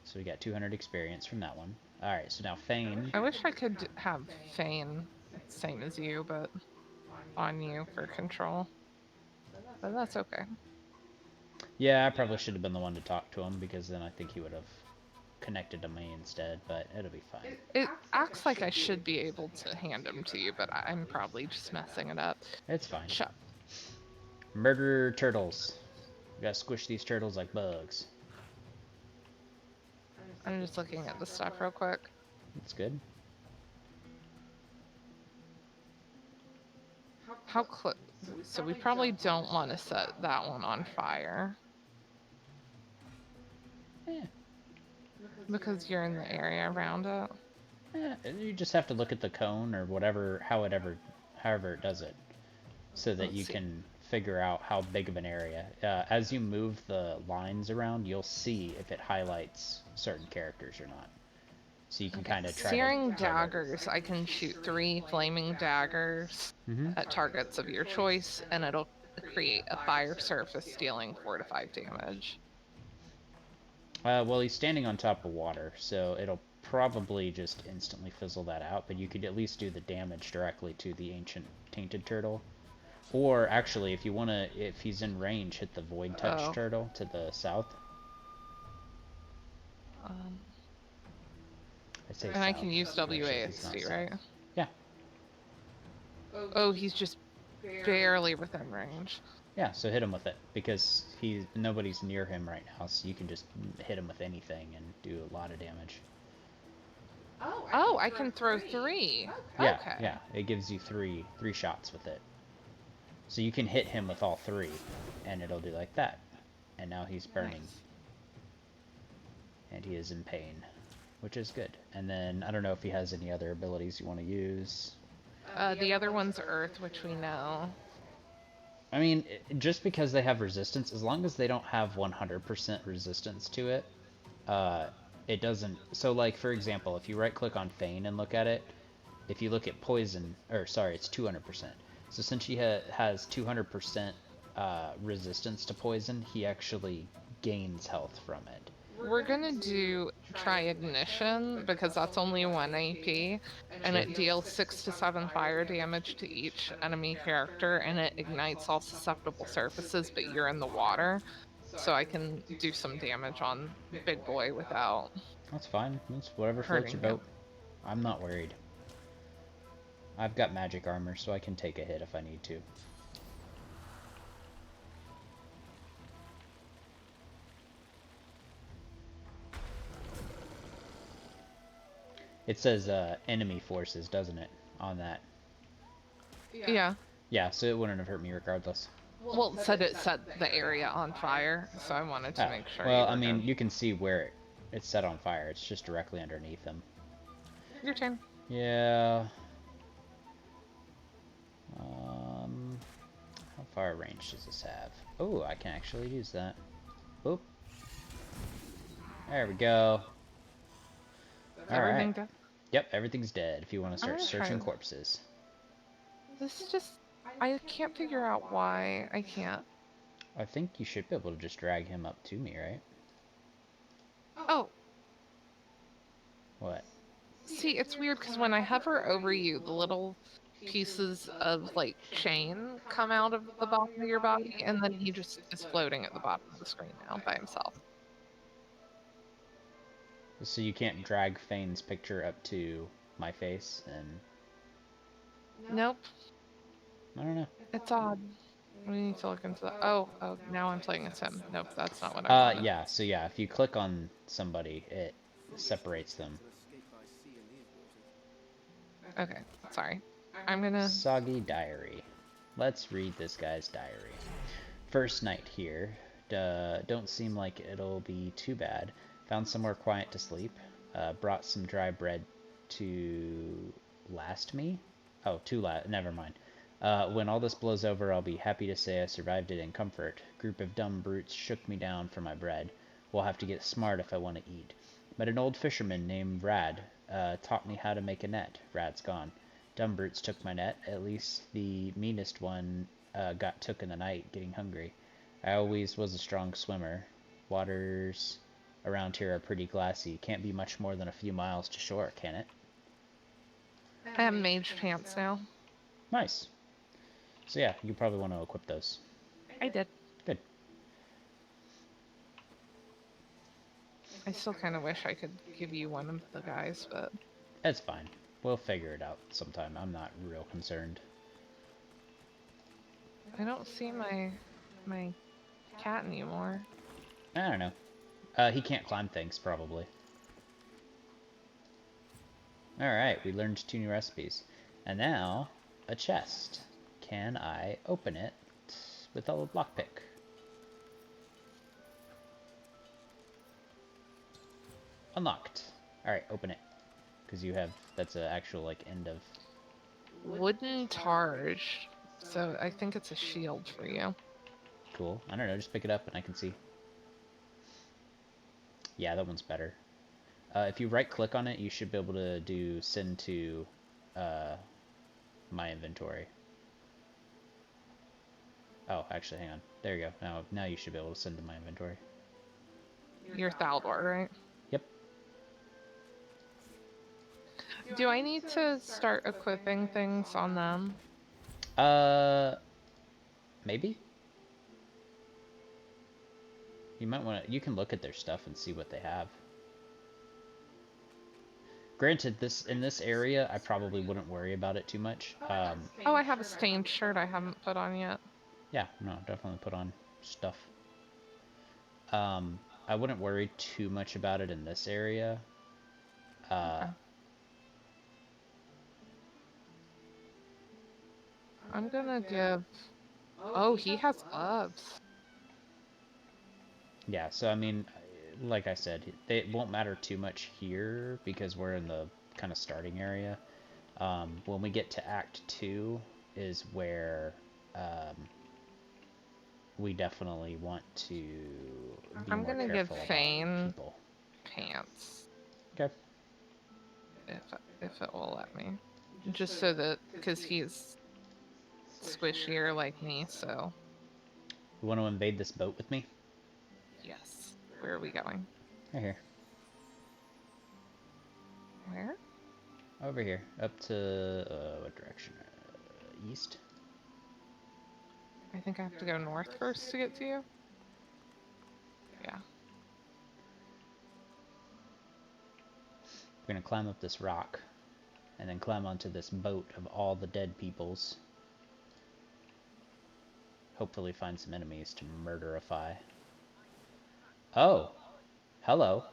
So we got 200 experience from that one. Alright, so now Fane. I wish I could have Fane, same as you, but on you for control. But that's okay. Yeah, I probably should have been the one to talk to him, because then I think he would have connected to me instead, but it'll be fine. It acts like I should be able to hand him to you, but I'm probably just messing it up. It's fine. Shut. Murder turtles. We gotta squish these turtles like bugs. I'm just looking at the stuff real quick. That's good. How close? So we probably don't want to set that one on fire. Yeah. Because you're in the area around it. Yeah, you just have to look at the cone or whatever, however it does it, so that you can figure out how big of an area. As you move the lines around, you'll see if it highlights certain characters or not. So you can kind of try Searing daggers. I can shoot 3 flaming daggers at targets of your choice, and it'll create a fire surface, dealing 4 to 5 damage. Well, he's standing on top of water, so it'll probably just instantly fizzle that out, but you could at least do the damage directly to the ancient tainted turtle. Or actually, if you want to, if he's in range, hit the void touch turtle to the south. And I can use WASD, right? Yeah. Oh, he's just barely within range. Yeah, so hit him with it, because nobody's near him right now, so you can just hit him with anything and do a lot of damage. Oh, I can throw 3. Yeah, okay. Yeah, it gives you three shots with it. So you can hit him with all 3, and it'll do like that. And now he's burning. Nice. And he is in pain, which is good. And then, I don't know if he has any other abilities you want to use. The other one's Earth, which we know. I mean, just because they have resistance, as long as they don't have 100% resistance to it, it doesn't... So, like, for example, if you right-click on Fane and look at it, if you look at Poison... Or, sorry, it's 200%. So since he has 200% resistance to poison, he actually gains health from it. We're gonna try Ignition, because that's only 1 AP, and it deals 6 to 7 fire damage to each enemy character, and it ignites all susceptible surfaces, but you're in the water, so I can do some damage on Big Boy without... That's fine. That's whatever floats your boat. I'm not worried. I've got magic armor, so I can take a hit if I need to. It says enemy forces, doesn't it, on that? Yeah. Yeah, so it wouldn't have hurt me regardless. Well, it set the area on fire, so I wanted to make sure. Well, I mean, you can see where it's set on fire. It's just directly underneath him. Your turn. Yeah. How far range does this have? Oh, I can actually use that. Oop. There we go. Everything dead? Yep, everything's dead if you want to start searching corpses. This is just... I can't figure out why I can't. I think you should be able to just drag him up to me, right? Oh. What? See, it's weird because when I hover over you, the little pieces of, like, chain come out of the bottom of your body, and then he just is floating at the bottom of the screen now by himself. So you can't drag Fane's picture up to my face and... Nope. I don't know. It's odd. We need to look into that. Oh, now I'm playing as him. Nope, that's not what I wanted. Yeah, so yeah, if you click on somebody, it separates them. Okay, sorry. I'm gonna... Soggy diary. Let's read this guy's diary. First night here. Don't seem like it'll be too bad. Found somewhere quiet to sleep. Brought some dry bread to last me. Oh, never mind. When all this blows over, I'll be happy to say I survived it in comfort. Group of dumb brutes shook me down for my bread. We'll have to get smart if I want to eat. Met an old fisherman named Rad. Taught me how to make a net. Rad's gone. Dumb brutes took my net. At least the meanest one got took in the night, getting hungry. I always was a strong swimmer. Waters around here are pretty glassy. Can't be much more than a few miles to shore, can it? I have mage pants now. Nice. So yeah, you probably want to equip those. I did. Good. I still kind of wish I could give you one of the guys, but... That's fine. We'll figure it out sometime. I'm not real concerned. I don't see my cat anymore. I don't know. He can't climb things, probably. Alright, we learned 2 new recipes. And now, a chest. Can I open it with a lockpick? Unlocked. Alright, open it. Because you have, that's an actual, like, end of... Wooden targe. So I think it's a shield for you. Cool. I don't know, just pick it up and I can see. Yeah, that one's better. If you right-click on it, you should be able to do send to my inventory. Oh, actually, hang on. There you go. Now you should be able to send to my inventory. You're Thaldor, right? Yep. Do I need to start equipping things on them? Maybe? You might want to... You can look at their stuff and see what they have. Granted, in this area, I probably wouldn't worry about it too much. Oh, I have a stained shirt I haven't put on yet. Yeah, no, definitely put on stuff. I wouldn't worry too much about it in this area. Okay. I'm gonna give... Oh, he has gloves. Yeah, so I mean, like I said, it won't matter too much here because we're in the kind of starting area. When we get to Act 2 is where we definitely want to be I'm more gonna give careful about Fane people. pants. Okay. If it will let me. Just so that, because he's squishier like me, so... You want to invade this boat with me? Yes. Where are we going? Right here. Where? Over here. Up to, what direction? East? I think I have to go north first to get to you? Yeah. We're gonna climb up this rock. And then climb onto this boat of all the dead peoples. Hopefully find some enemies to murderify. Oh! Hello.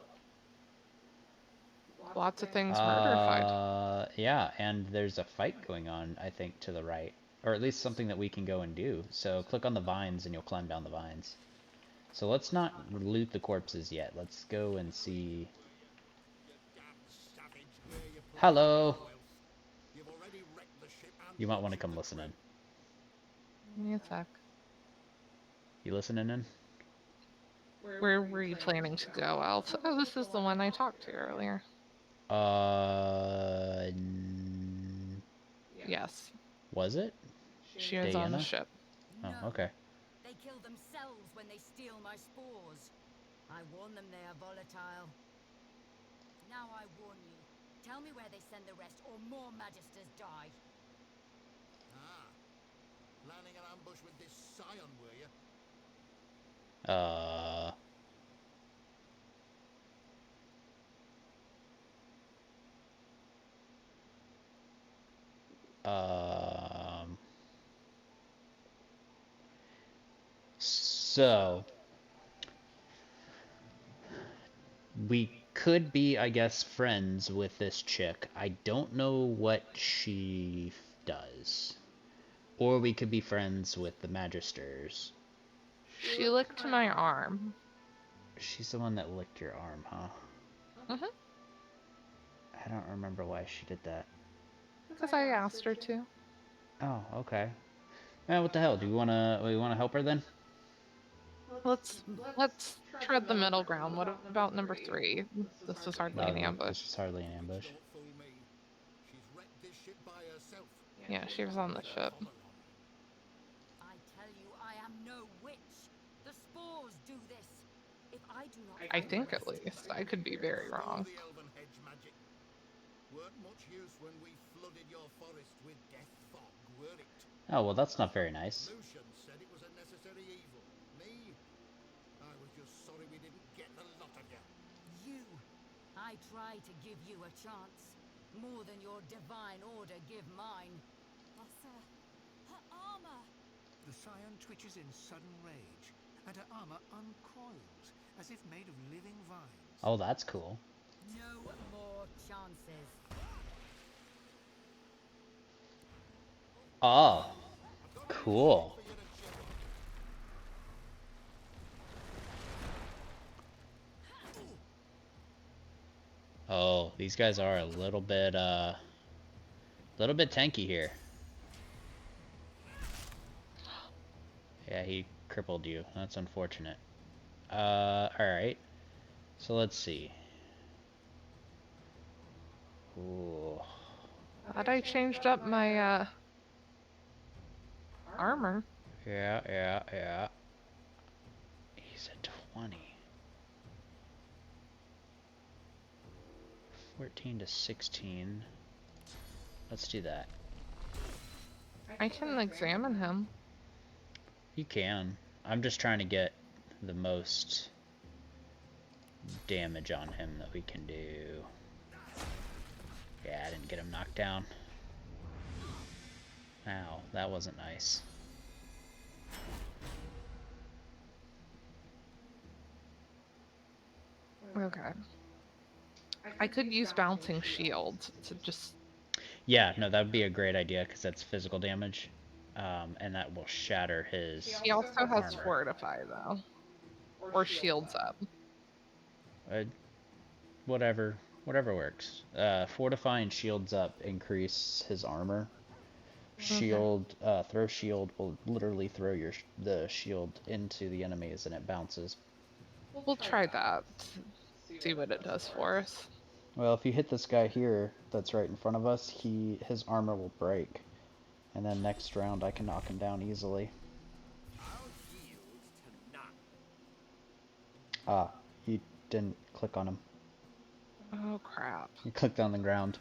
Lots of things murderified. Yeah, and there's a fight going on, I think, to the right. Or at least something that we can go and do. So click on the vines and you'll climb down the vines. So let's not loot the corpses yet. Let's go and see... Hello! You might want to come listen in. Give me a sec. You listening in? Where were you planning to go, Elf? Oh, this is the one I talked to earlier. Yes. Was it? She was on the ship. Oh, okay. They kill themselves when they steal my spores. I warn them they are volatile. Now I warn you. Tell me where they send the rest, or more Magisters die. Ah. Planning an ambush with this scion, were you? So we could be, I guess, friends with this chick. I don't know what she does. Or we could be friends with the Magisters. She licked my arm. She's the one that licked your arm, huh? Mm-hmm. I don't remember why she did that. Because I asked her to. Oh, okay. What the hell? Do we wanna help her then? Let's tread the middle ground. What about number 3? This was hardly an No, this ambush. is hardly an ambush. Don't fool me. She's wrecked this ship by herself. Yeah, she was on the ship. Come along. I tell you, I am no witch. The spores do this. If I do not I find think the at rest of least. the I could be very Screw wrong. the elven hedge magic. Weren't much use when we flooded your forest with death fog, were it? Oh, well, that's not very nice. Lucian said it was a necessary evil. Me? I was just sorry we didn't get the lot of you. You, I tried to give you a chance. More than your divine order give mine. Lasser, her armor. The scion twitches in sudden rage, and her armor uncoils, as if made of living vines. Oh, that's cool. No more chances. Oh, I've got cool. for you to chew on. Oh, these guys are a little bit tanky here. Yeah, he crippled you. That's unfortunate. Alright. So let's see. Ooh. Glad I changed up my armor. Yeah. He's at 20. 14 to 16. Let's do that. I can examine him. You can. I'm just trying to get the most damage on him that we can do. Yeah, I didn't get him knocked down. Ow, that wasn't nice. Okay. I could use bouncing shield to just... Yeah, no, that would be a great idea because that's physical damage. And that will shatter his He also has armor. fortify though. Or shields up. Whatever works. Fortify and shields up increase his armor. Shield, throw shield will literally throw the shield into the enemies and it bounces. We'll try that. See what it does for us. Well, if you hit this guy here that's right in front of us, his armor will break. And then next round I can knock him down easily. I'll yield to none. Ah, you didn't click on him. Oh crap. You clicked on the ground.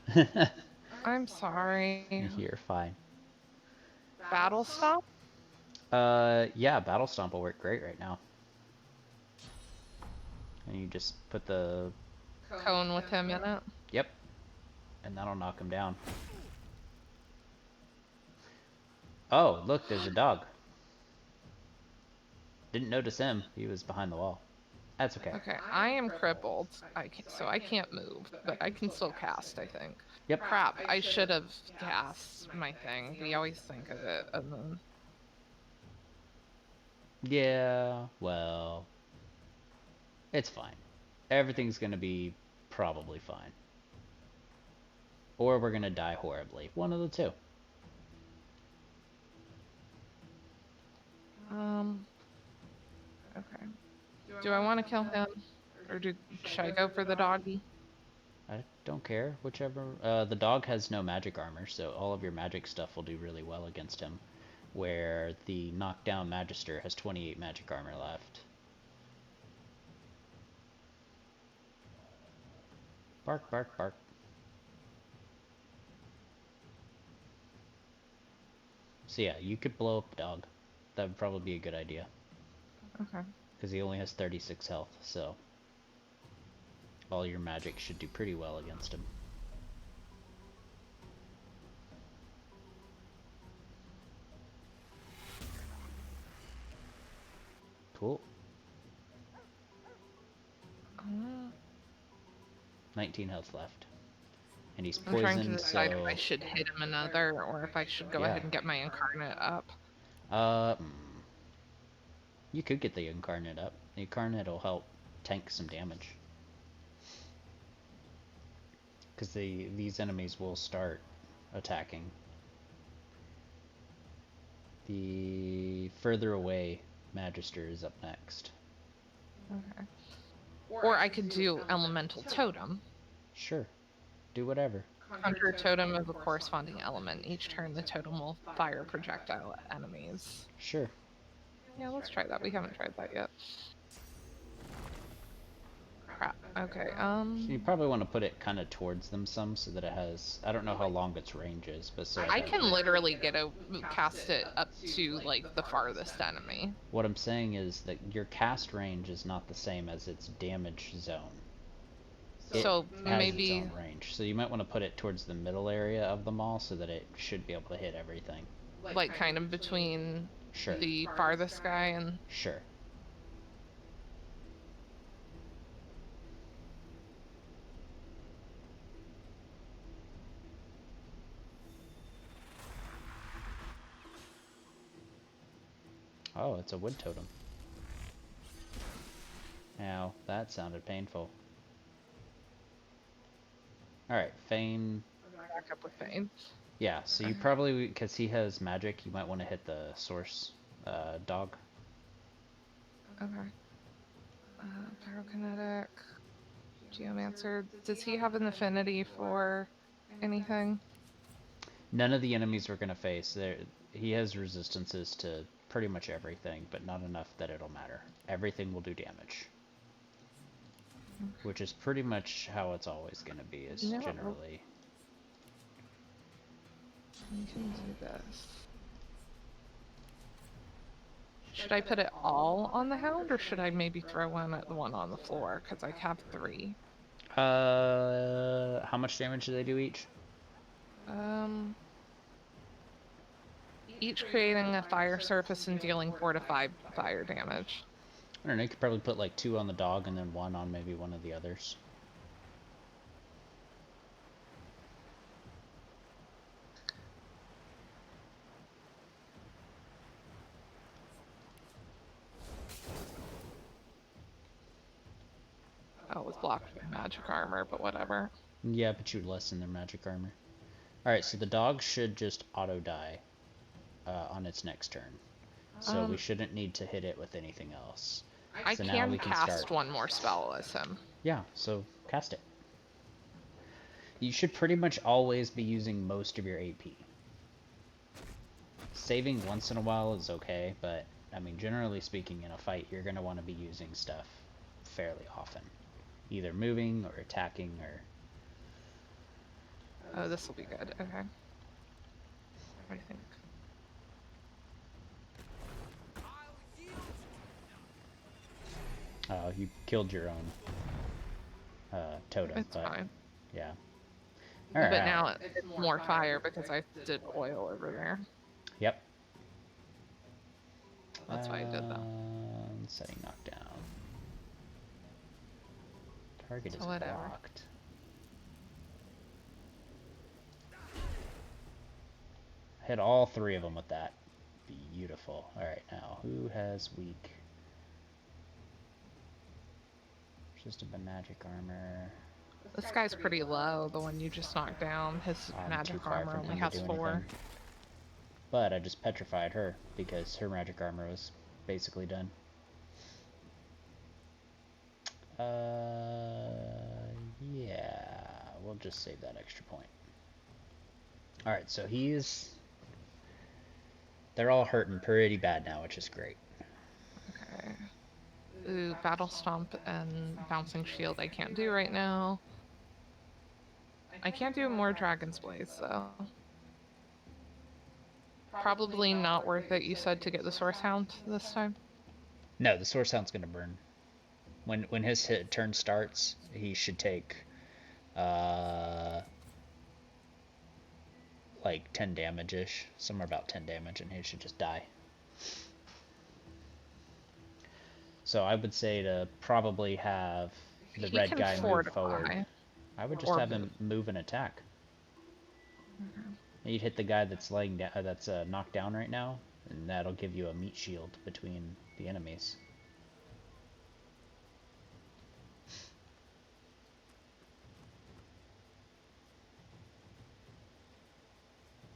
I'm sorry. You're fine. Battle stop? Yeah, Battle Stomp will work great right now. And you just put the... Cone with him in it? Yep. And that'll knock him down. Oh, look, there's a dog. Didn't notice him. He was behind the wall. That's okay. Okay, I am crippled, so I can't move, but I can still cast, I think. Yep. Crap, I should have cast my thing. We always think of it, and then... Yeah, well... It's fine. Everything's gonna be probably fine. Or we're gonna die horribly. One of the two. Okay. Do I want to kill him? Or should I go for the doggy? I don't care. Whichever. The dog has no magic armor, so all of your magic stuff will do really well against him. Where the knockdown Magister has 28 magic armor left. Bark, bark, bark. So yeah, you could blow up the dog. That would probably be a good idea. Okay. Because he only has 36 health, so... all your magic should do pretty well against him. Cool. Uh, 19 health left. And he's I'm trying to poisoned, decide so... if I should hit him another or if I should go ahead and get my incarnate up. You could get the incarnate up. The incarnate will help tank some damage. Because these enemies will start attacking. The further away Magister is up next. Okay. Or I could do Elemental Totem. Sure. Do whatever. Conjure a totem of a corresponding element. Each turn, the totem will fire projectile at enemies. Sure. Yeah, let's try that. We haven't tried that yet. Crap. Okay, So you probably want to put it kind of towards them some so that it has... I don't know how long its range is, but so... I can literally cast it up to, like, the farthest enemy. What I'm saying is that your cast range is not the same as its damage zone. So has maybe... its own range. So you might want to put it towards the middle area of them all so that it should be able to hit everything. Like, kind of between the farthest guy and... Sure. Oh, it's a wood totem. Ow, that sounded painful. Alright, Fane. Back up with Fane. Yeah, so you probably, because he has magic, you might want to hit the source dog. Okay. Pyrokinetic. Geomancer. Does he have an affinity for anything? None of the enemies we're going to face. He has resistances to pretty much everything, but not enough that it'll matter. Everything will do damage. Which is pretty much how it's always going to be, is generally... We can do this. Should I put it all on the hound, or should I maybe throw one at the one on the floor? Because I have 3. How much damage do they do each? Each creating a fire surface and dealing 4 to 5 fire damage. I don't know, you could probably put like 2 on the dog and then 1 on maybe one of the others. Oh, it was blocked by magic armor, but whatever. Yeah, but you would lessen their magic armor. Alright, so the dog should just auto-die on its next turn. So we shouldn't need to hit it with anything else. I so can cast one more spell as him. Yeah, so cast it. You should pretty much always be using most of your AP. Saving once in a while is okay, but, I mean, generally speaking, in a fight, you're going to want to be using stuff fairly often. Either moving, or attacking, or... Oh, this will be good. Okay. What do you think? Oh, you killed your own totem. It's fine. Yeah. All right. But now it's more fire because I did oil over there. Yep. That's why I did that. Setting knockdown. Target is blocked. Hit all 3 of them with that. Beautiful. Alright, now, who has weak? Resistant by magic armor. This guy's pretty low, the one you just knocked down. His magic armor only has 4. Anything. But I just petrified her, because her magic armor was basically done. Yeah, we'll just save that extra point. Alright, so they're all hurting pretty bad now, which is great. Okay. Ooh, Battle Stomp and Bouncing Shield I can't do right now. I can't do more Dragon's Blaze, though. Probably not worth it, you said, to get the Source Hound this time? No, the Source Hound's gonna burn. When his turn starts, he should take like 10 damage-ish, somewhere about 10 damage, and he should just die. So I would say to probably have the He red can guy move forward. fortify. I would just Or have move. him move and attack. You'd hit the guy that's laying down, that's knocked down right now, and that'll give you a meat shield between the enemies.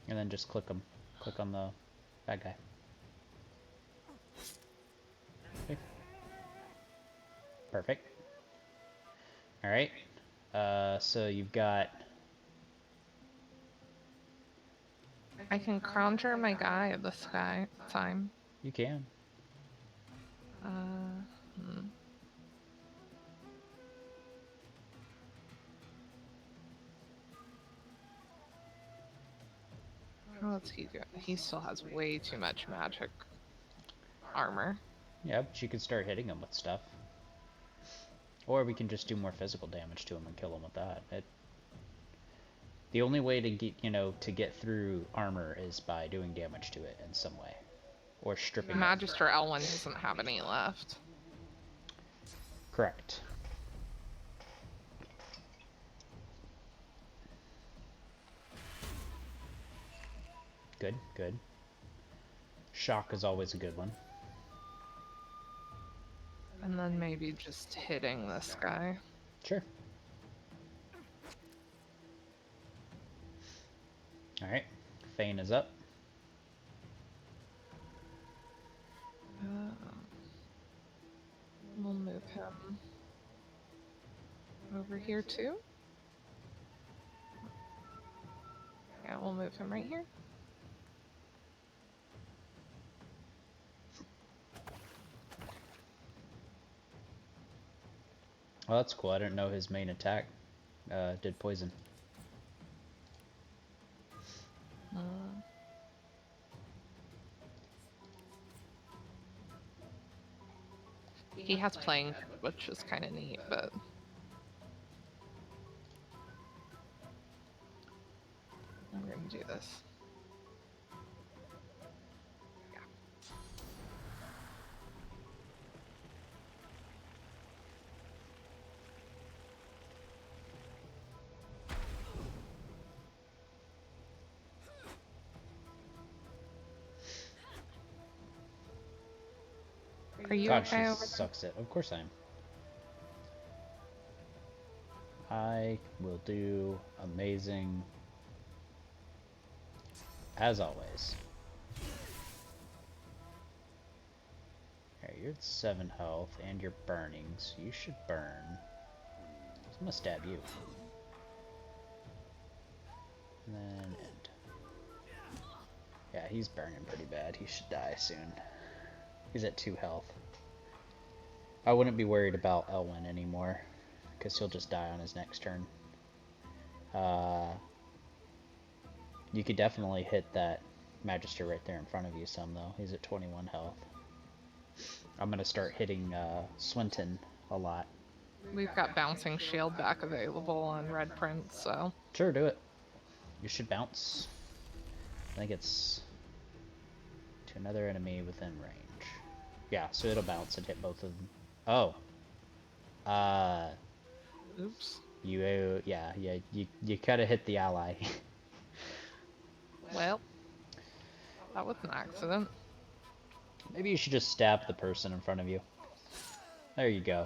And then just click him. Click on the bad guy. Okay. Perfect. Alright. So you've got... I can conjure my guy at this guy time. You can. Hmm. What's he do? He still has way too much magic armor. Yeah, but you could start hitting him with stuff. Or we can just do more physical damage to him and kill him with that. The only way to get, to get through armor is by doing damage to it in some way. Or stripping it. Magister Elwyn doesn't have any left. Correct. Good, good. Shock is always a good one. And then maybe just hitting this guy. Sure. Alright. Feign is up. We'll move him over here too. Yeah, we'll move him right here. Oh, that's cool. I didn't know his main attack did poison. He has playing, which is kind of neat, but... We're gonna do this. Yeah. Are you God, okay she over sucks it. Of course I am. I will do amazing as always. Alright, you're at 7 health and you're burning, so you should burn. So I'm gonna stab you. And then end. Yeah, he's burning pretty bad. He should die soon. He's at 2 health. I wouldn't be worried about Elwyn anymore, because he'll just die on his next turn. You could definitely hit that Magister right there in front of you some, though. He's at 21 health. I'm going to start hitting Swinton a lot. We've got Bouncing Shield back available on Red Print, so... Sure, do it. You should bounce. I think it's to another enemy within range. Yeah, so it'll bounce and hit both of them. Oh. Oops. You kind of hit the ally. Well, that was an accident. Maybe you should just stab the person in front of you. There you go.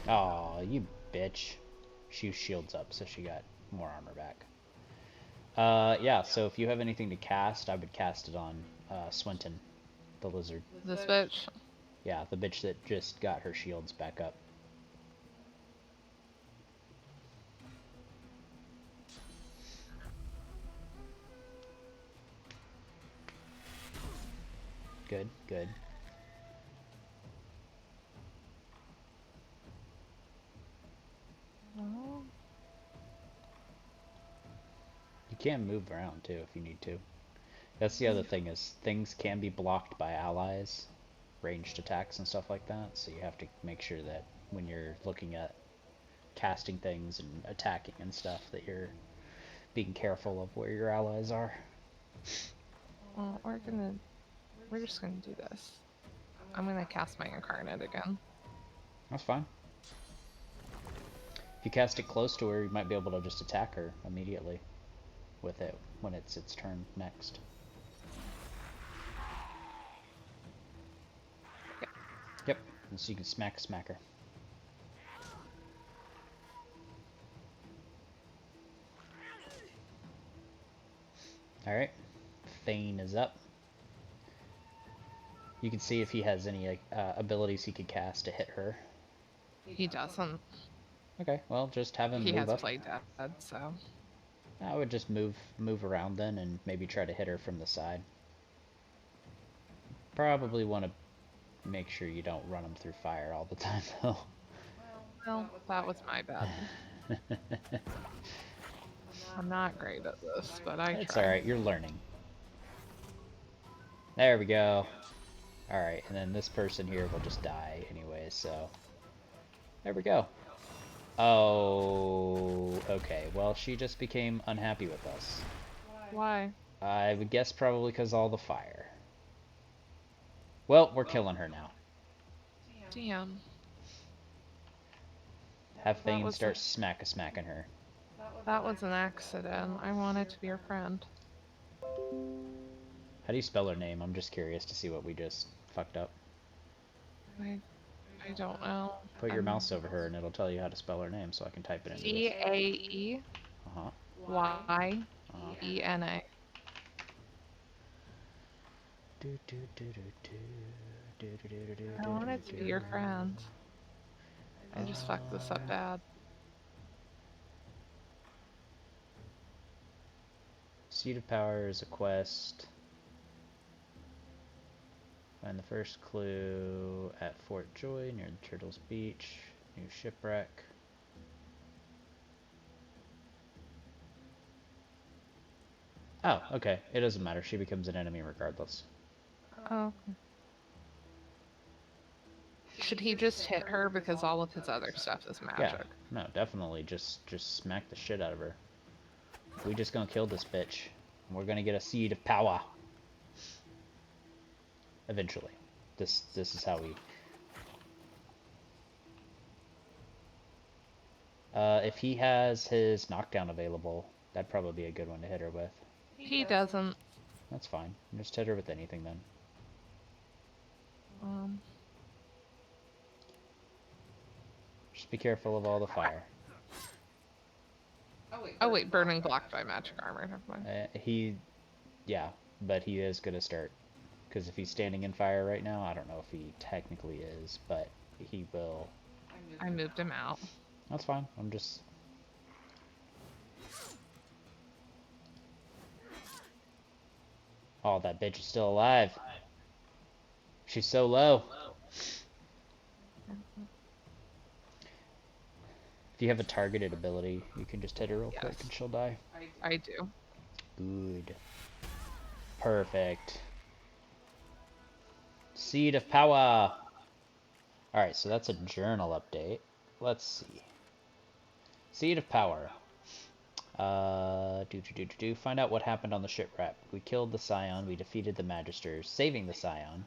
Aw, you bitch. She shields up, so she got more armor back. Yeah, so if you have anything to cast, I would cast it on Swinton, the lizard. This bitch? Yeah, the bitch that just got her shields back up. Good, good. Oh. You can move around too if you need to. That's the other thing, is things can be blocked by allies, ranged attacks and stuff like that, so you have to make sure that when you're looking at casting things and attacking and stuff that you're being careful of where your allies are. Well, we're just gonna do this. I'm gonna cast my incarnate again. That's fine. If you cast it close to her, you might be able to just attack her immediately with it when it's its turn next. Yep. And so you can smack her. Alright. Thane is up. You can see if he has any abilities he could cast to hit her. He doesn't. Okay, well, just have him He move has up. play dead, so. I would just move around then and maybe try to hit her from the side. Probably want to make sure you don't run them through fire all the time, though. Well, that was my bad. I'm not great at this, but I It's try. alright, you're learning. There we go. Alright, and then this person here will just die anyway, so... There we go. Oh, okay. Well, she just became unhappy with us. Why? I would guess probably because all the fire. Well, we're killing her now. Damn. Have Thane start smacking her. That was an accident. I wanted to be your friend. How do you spell her name? I'm just curious to see what we just fucked up. I don't know. Put your mouse over her and it'll tell you how to spell her name so I can type it into this. Daeeyena. I wanted to be your friend. I just fucked this up bad. Seed of Power is a quest. Find the first clue at Fort Joy near the Turtles Beach. New shipwreck. Oh, okay. It doesn't matter. She becomes an enemy regardless. Oh. Should he just hit her because all of his other stuff is magic? Yeah, no, definitely. Just smack the shit out of her. We just gonna kill this bitch. We're gonna get a Seed of Power. Eventually. This is how we... if he has his knockdown available, that'd probably be a good one to hit her with. He doesn't. That's fine. Just hit her with anything then. Just be careful of all the fire. Oh wait, burning blocked by magic armor. Never mind. Yeah, but he is gonna start. Because if he's standing in fire right now, I don't know if he technically is, but he will. I moved him out. That's fine. I'm just... Oh, that bitch is still alive. She's so low. If you have a targeted ability, you can just hit her real quick and she'll die. I do. Good. Perfect. Seed of Power. Alright, so that's a journal update. Let's see. Seed of Power. Find out what happened on the shipwreck. We killed the Scion. We defeated the Magisters, saving the Scion.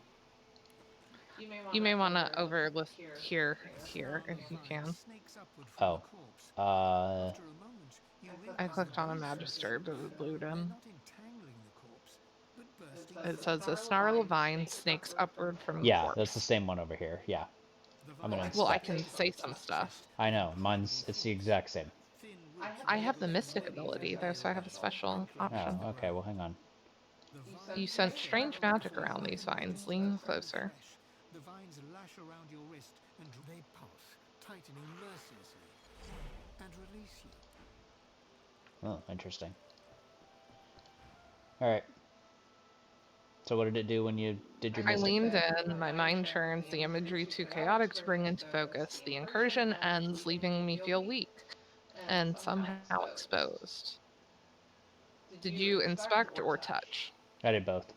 You may want to overlook here if you can. Oh. I clicked on a Magister to loot him. It says a snarl of vines snakes upward from the corpse. That's the same one over here. Yeah. I'm gonna inspect. Well, I can say some stuff. I know. It's the exact same. I have the mystic ability though, so I have a special option. Oh, okay. Well, hang on. You sense strange magic around these vines. Lean closer. The vines lash around your wrist and they pulse, tightening mercilessly, and release you. Oh, interesting. Alright. So what did it do when you did your mystic? I leaned in, my mind churns, the imagery too chaotic to bring into focus. The incursion ends, leaving me feel weak and somehow exposed. Did you inspect or touch? I did both.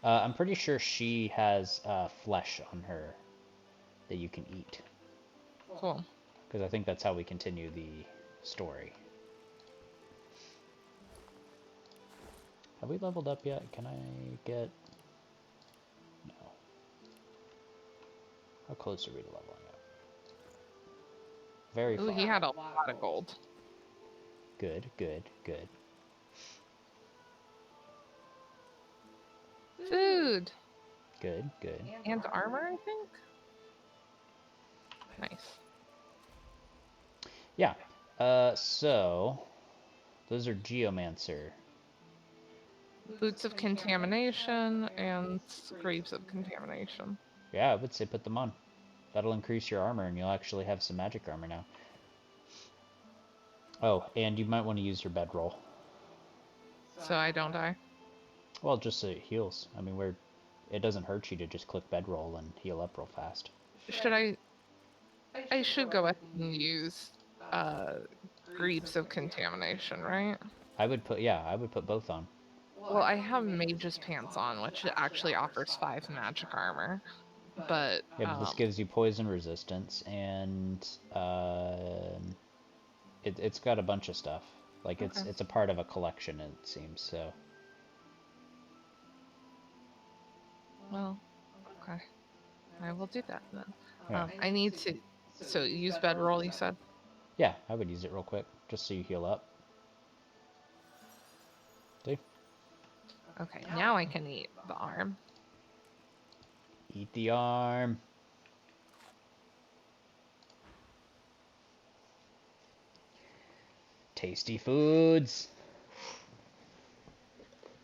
I'm pretty sure she has flesh on her that you can eat. Cool. Because I think that's how we continue the story. Have we leveled up yet? Can I get... No. How close are we to leveling up? Very Ooh, far. he had a lot of gold. Good, good, good. Food. Good, good. And armor, I think? Nice. Yeah. So... Those are Geomancer. Boots of Contamination and Greaves of Contamination. Yeah, I would say put them on. That'll increase your armor, and you'll actually have some magic armor now. Oh, and you might want to use your bedroll. So I don't die. Well, just so it heals. I mean, it doesn't hurt you to just click bedroll and heal up real fast. Should I should go ahead and use Greaves of Contamination, right? I would put both on. Well, I have Mage's Pants on, which actually offers 5 magic armor. But yeah, but this gives you poison resistance, and it's got a bunch of stuff. Like it's a part of a collection, it seems. So. Well, okay, I will do that then. Yeah. I need to. So use bedroll, you said? Yeah, I would use it real quick, just so you heal up. See? Okay, now I can eat the arm. Eat the arm. Tasty foods.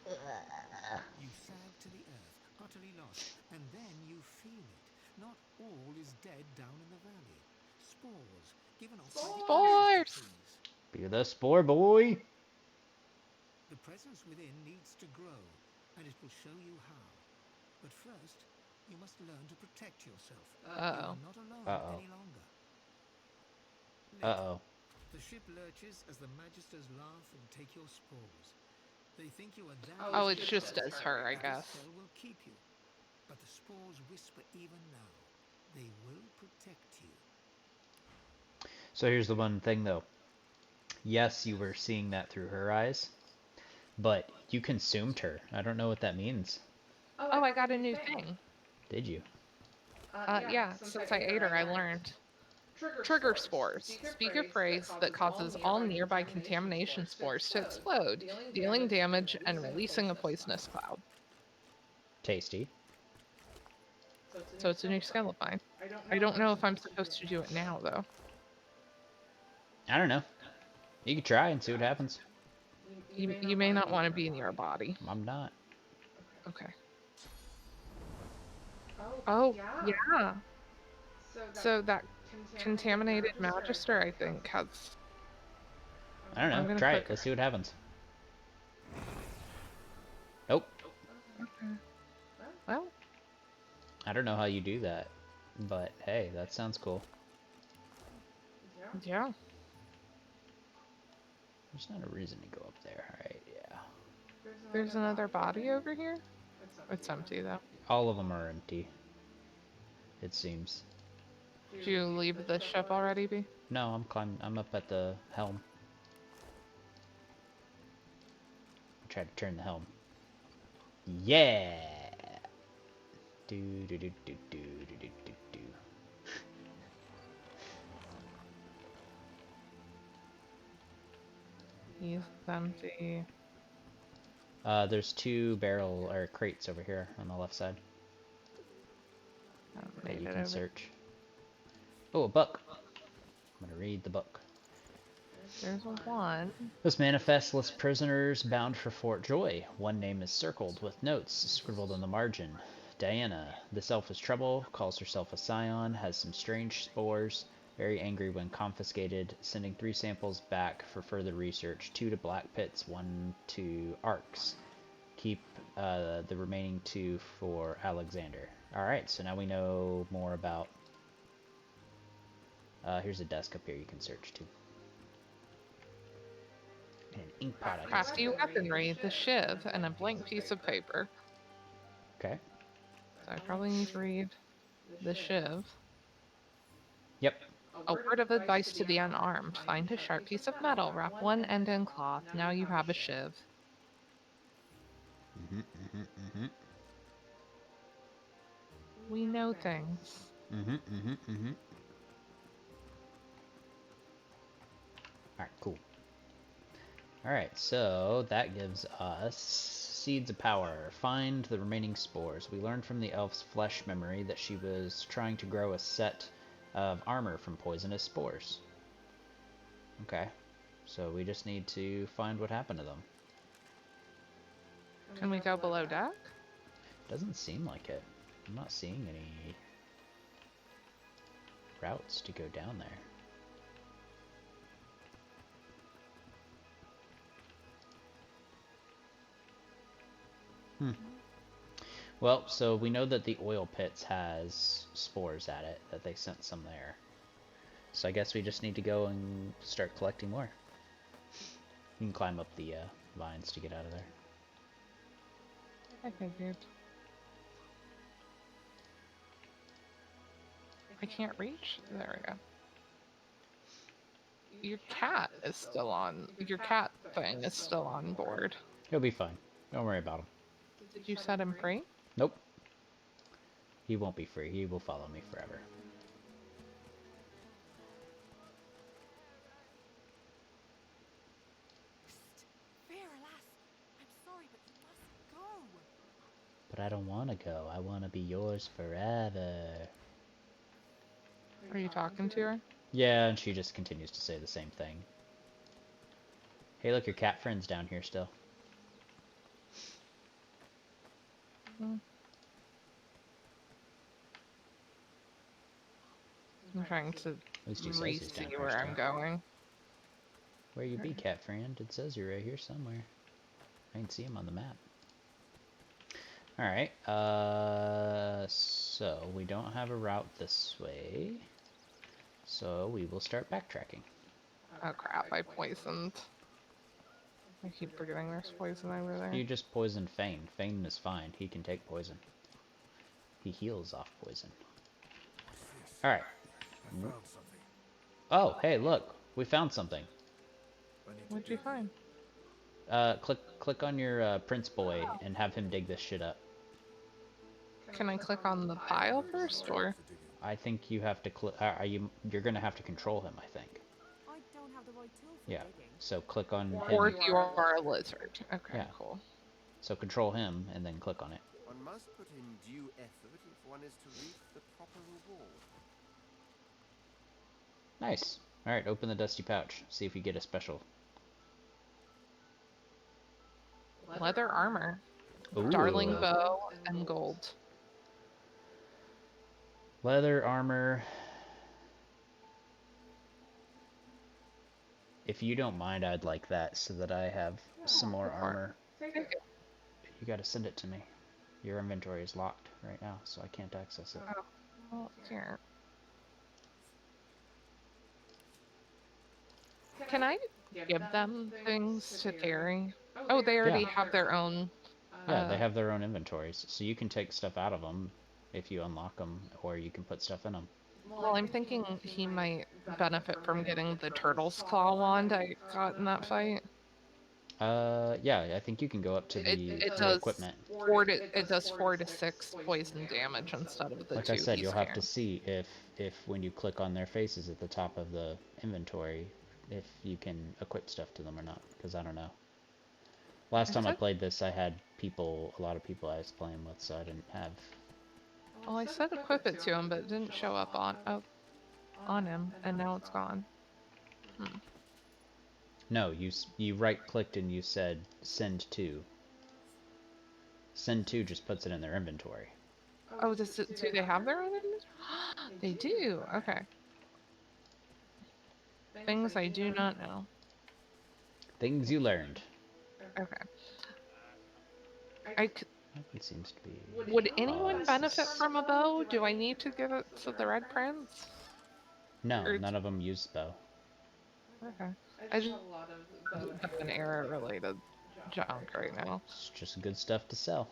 You sag to the earth, utterly lost, and then you feel it. Not all is dead down in the valley. Spores given off by the Spores! trees. Be the spore boy. The presence within needs to grow, and it will show you how. But first, you must learn to protect yourself. You are not alone any longer. Uh-oh. The ship lurches as the Magisters laugh and take your spores. They think you are that. Oh, it's just as her, I guess. This spell will keep you, but the spores whisper even now. They will protect you. So here's the one thing, though. Yes, you were seeing that through her eyes, but you consumed her. I don't know what that means. Oh, I got a new thing. Did you? Yeah, since I ate her, I learned. Trigger spores. Speak a phrase that causes all nearby contamination spores to explode, dealing damage and releasing a poisonous cloud. Tasty. So it's a new skeleton. I don't know if I'm supposed to do it now, though. I don't know. You can try and see what happens. You may not want to be in your body. I'm not. Okay. Oh, yeah. So that contaminated magister, I think, has... I don't know. Try it. Let's see what happens. Nope. Okay. Well. I don't know how you do that, but hey, that sounds cool. Yeah. There's not a reason to go up there, right? Yeah. There's another body over here? It's empty, though. All of them are empty. It seems. Did you leave the ship already, B? No, I'm up at the helm. I tried to turn the helm. Yeah. Do do do do do do do do do. He's empty. There's 2 barrel or crates over here on the left side that you can search. Oh, a book. I'm gonna read the book. There's one. This manifest lists prisoners bound for Fort Joy. One name is circled with notes scribbled on the margin. Diana. This elf is trouble, calls herself a scion, has some strange spores, very angry when confiscated, sending 3 samples back for further research, 2 to Black Pits, 1 to Arcs. Keep the remaining 2 for Alexander. Alright, so now we know more about... here's a desk up here you can search too. And an ink pot. Crafty weaponry, the shiv, and a blank piece of paper. Okay. So I probably need to read the shiv. Yep. A word of advice to the unarmed. Find a sharp piece of metal, wrap one end in cloth. Now you have a shiv. Mm-hmm, mm-hmm, mm-hmm. We know things. Mm-hmm, mm-hmm, mm-hmm. Alright, cool. Alright, so that gives us Seeds of Power. Find the remaining spores. We learned from the elf's flesh memory that she was trying to grow a set of armor from poisonous spores. Okay, so we just need to find what happened to them. Can we go below deck? Doesn't seem like it. I'm not seeing any routes to go down there. Well, so we know that the oil pits has spores at it, that they sent some there. So I guess we just need to go and start collecting more. You can climb up the vines to get out of there. I figured. I can't reach. There we go. Your cat is still on. Your cat thing is still on board. He'll be fine. Don't worry about him. Did you set him free? Nope. He won't be free. He will follow me forever. Fair, alas. I'm sorry, but you must go. But I don't want to go. I want to be yours forever. Are you talking to her? Yeah, and she just continues to say the same thing. Hey, look, your cat friend's down here still. I'm trying to re-see where I'm going. Where you be, cat friend? It says you're right here somewhere. I can see him on the map. Alright, so we don't have a route this way. So we will start backtracking. Oh crap, I poisoned. I keep forgetting there's poison over there. You just poisoned Fane. Fane is fine. He can take poison. He heals off poison. Alright. Oh, hey, look. We found something. What'd you find? Click on your Prince Boy and have him dig this shit up. Can I click on the pile first, or? I think you have to click. You're gonna have to control him, I think. I don't have the right tool for Yeah. digging. So click on him. Or you are a lizard. Okay, Yeah. cool. So control him and then click on it. One must put in due effort if one is to reap the proper reward. Nice. Alright, open the dusty pouch. See if you get a special. Leather armor. Ooh. Darling bow and gold. Leather armor. If you don't mind, I'd like that so that I have some more armor. You gotta send it to me. Your inventory is locked right now, so I can't access it. Oh, well, here. Can I give them things to carry? Oh, they already have their own. Yeah, they have their own inventories, so you can take stuff out of them if you unlock them, or you can put stuff in them. Well, I'm thinking he might benefit from getting the turtle's claw wand I got in that fight. Yeah, I think you can go up to the equipment. It does 4 to 6 poison damage instead of the 2. Like I said, you'll have to see if when you click on their faces at the top of the inventory, if you can equip stuff to them or not, because I don't know. Last time I played this, I had a lot of people I was playing with, so I didn't have. Well, I said equip it to him, but it didn't show up on him, and now it's gone. No, you right-clicked and you said send to. Send to just puts it in their inventory. Oh, do they have their own inventory? They do. Okay. Things I do not know. Things you learned. Okay. It seems to be. Would anyone benefit from a bow? Do I need to give it to the Red Prince? No, none of them use bow. Okay. I just have an error-related junk right now. It's just good stuff to sell.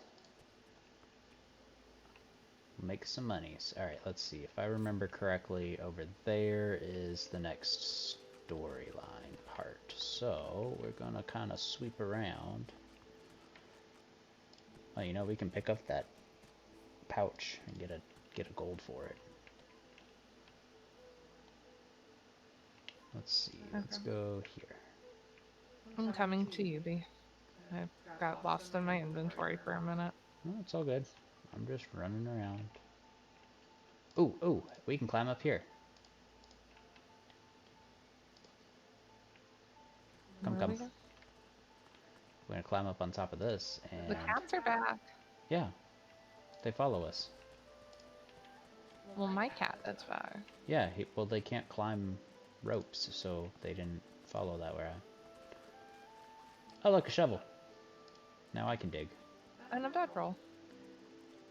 Make some monies. Alright, let's see. If I remember correctly, over there is the next storyline part. So, we're gonna kind of sweep around. Oh, you know, we can pick up that pouch and get a gold for it. Let's see. Let's Okay. go here. I'm coming to you, B. I got lost in my inventory for a minute. Oh, it's all good. I'm just running around. Ooh, ooh, we can climb up here. Come, Where come. we go? We're gonna climb up on top of this, The and cats are back. yeah, they follow us. Well, my cat is back. Yeah, well, they can't climb ropes, so they didn't follow that way. Oh, look, a shovel. Now I can dig. And a bedroll.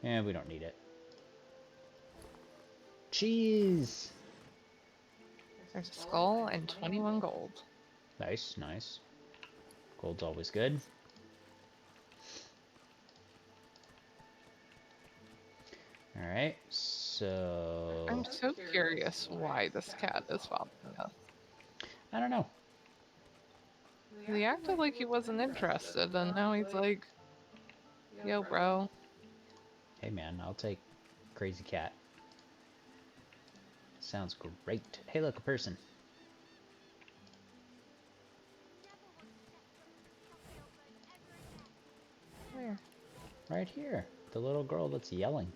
And we don't need it. Cheese! There's a skull and 21 gold. Nice, nice. Gold's always good. Alright, so... I'm so curious why this cat is following us. I don't know. He acted like he wasn't interested, and now he's like, yo, bro. Hey man, I'll take Crazy Cat. Sounds great. Hey look, a person. Where? Right here. The little girl that's yelling.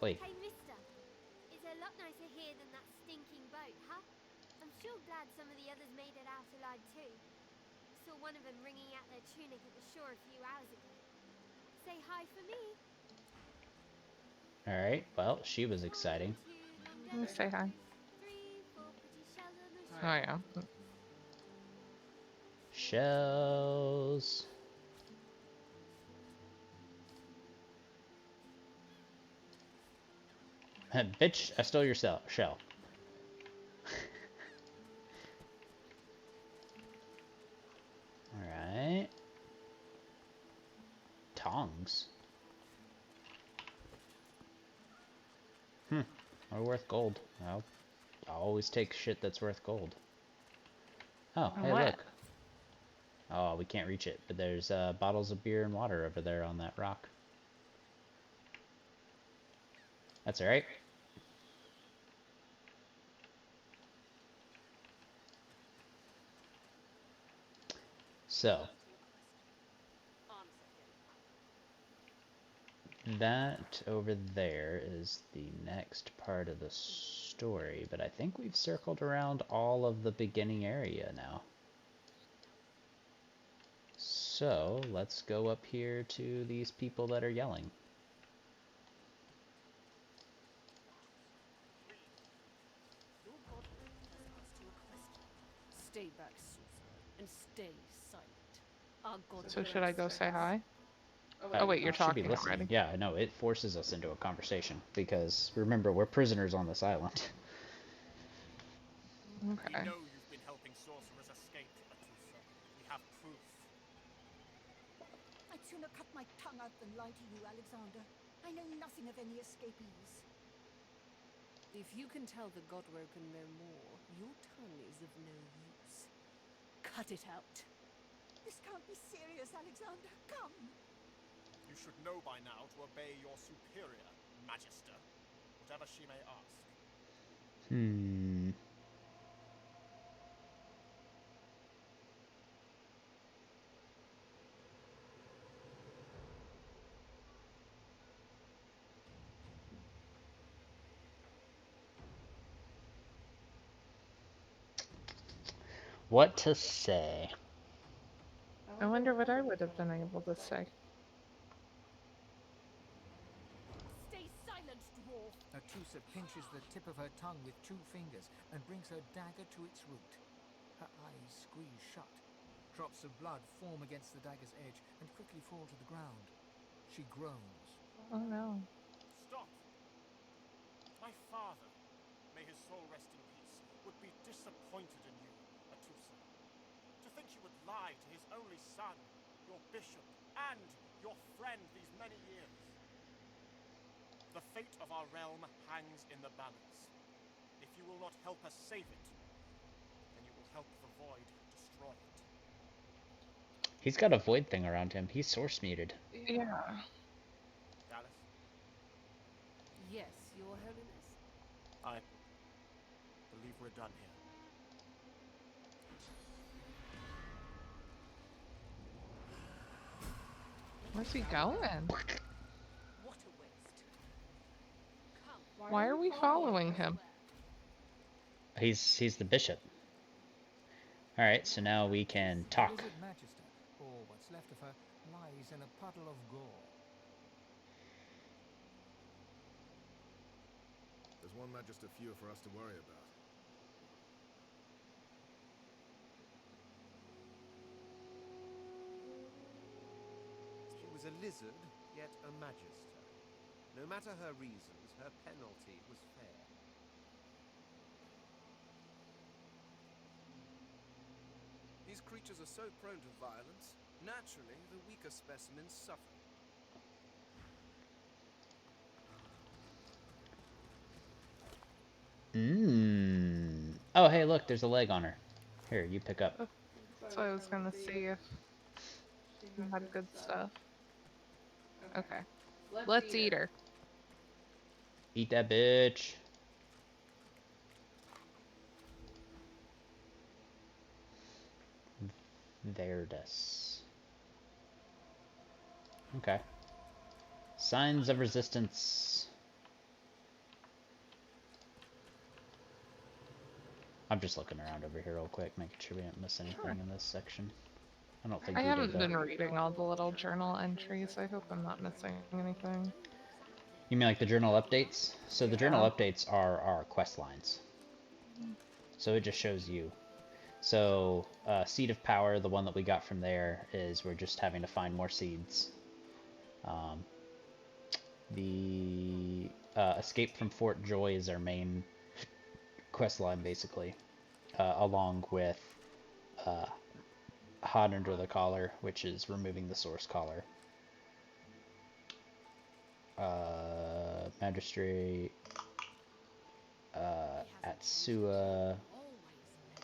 Wait. Hey, mister. It's a lot nicer here than that stinking boat, huh? I'm sure glad some of the others made it out alive too. Saw one of them wringing out their tunic at the shore a few hours ago. Say hi for me. Alright, well, she was exciting. Let me say hi. 3, 4 pretty shells on the Oh, shore. yeah. Shells. Bitch, I stole your shell. Alright. Tongs. Are worth gold. I'll always take shit that's worth gold. Oh, hey What? look. Oh, we can't reach it, but there's bottles of beer and water over there on that rock. That's alright. So, that over there is the next part of the story, but I think we've circled around all of the beginning area now. So, let's go up here to these people that are yelling. Your godmother has asked you a question. Stay back, sorcerer, and stay silent. Our god. So should I go say hi? Uh, Oh, wait, you're you should be talking listening. already. Yeah, no, it forces us into a conversation because remember, we're prisoners on this island. Okay. We know you've been helping sorcerers escape, Atusa. We have proof. I'd sooner cut my tongue out than lie to you, Alexander. I know nothing of any escapees. If you can tell the Godwoken no more, your tongue is of no use. Cut it out. This can't be serious, Alexander. Come! You should know by now to obey your superior, Magister, whatever she may ask. What to say? I wonder what I would have been able to say. Stay silent, dwarf! Atusa pinches the tip of her tongue with 2 fingers and brings her dagger to its root. Her eyes squeeze shut. Drops of blood form against the dagger's edge and quickly fall to the ground. She groans. Oh no. Stop! My father, may his soul rest in peace, would be disappointed in you, Atusa. To think you would lie to his only son, your bishop, and your friend these many years. The fate of our realm hangs in the balance. If you will not help us save it, then you will help the void destroy it. He's got a void thing around him. He's source muted. Yeah. Dallas, Yes, Your Holiness? I believe we're done here. Where's he going? What a waste. Come. Why are we following him? He's the bishop. Alright, so now we can The talk. wizard Magister, or what's left of her, lies in a puddle of gore. There's one Magister fewer for us to worry about. She was a lizard, yet a magister. No matter her reasons, her penalty was fair. These creatures are so prone to violence. Naturally, the weaker specimens suffer. Oh, hey, look, there's a leg on her. Here, you pick up. So I was gonna see if you had good stuff. Okay. Let's eat her. Eat that bitch. Verdus. Okay. Signs of resistance. I'm just looking around over here real quick, making sure we didn't miss anything in this section. I don't think I we haven't did, been though. reading all the little journal entries. I hope I'm not missing anything. You mean like the journal updates? So the journal updates are our quest lines. So it just shows you. So Seed of Power, the one that we got from there, is we're just having to find more seeds. The Escape from Fort Joy is our main quest line, basically, along with Hot Under the Collar, which is removing the source collar. Magistrate Atsua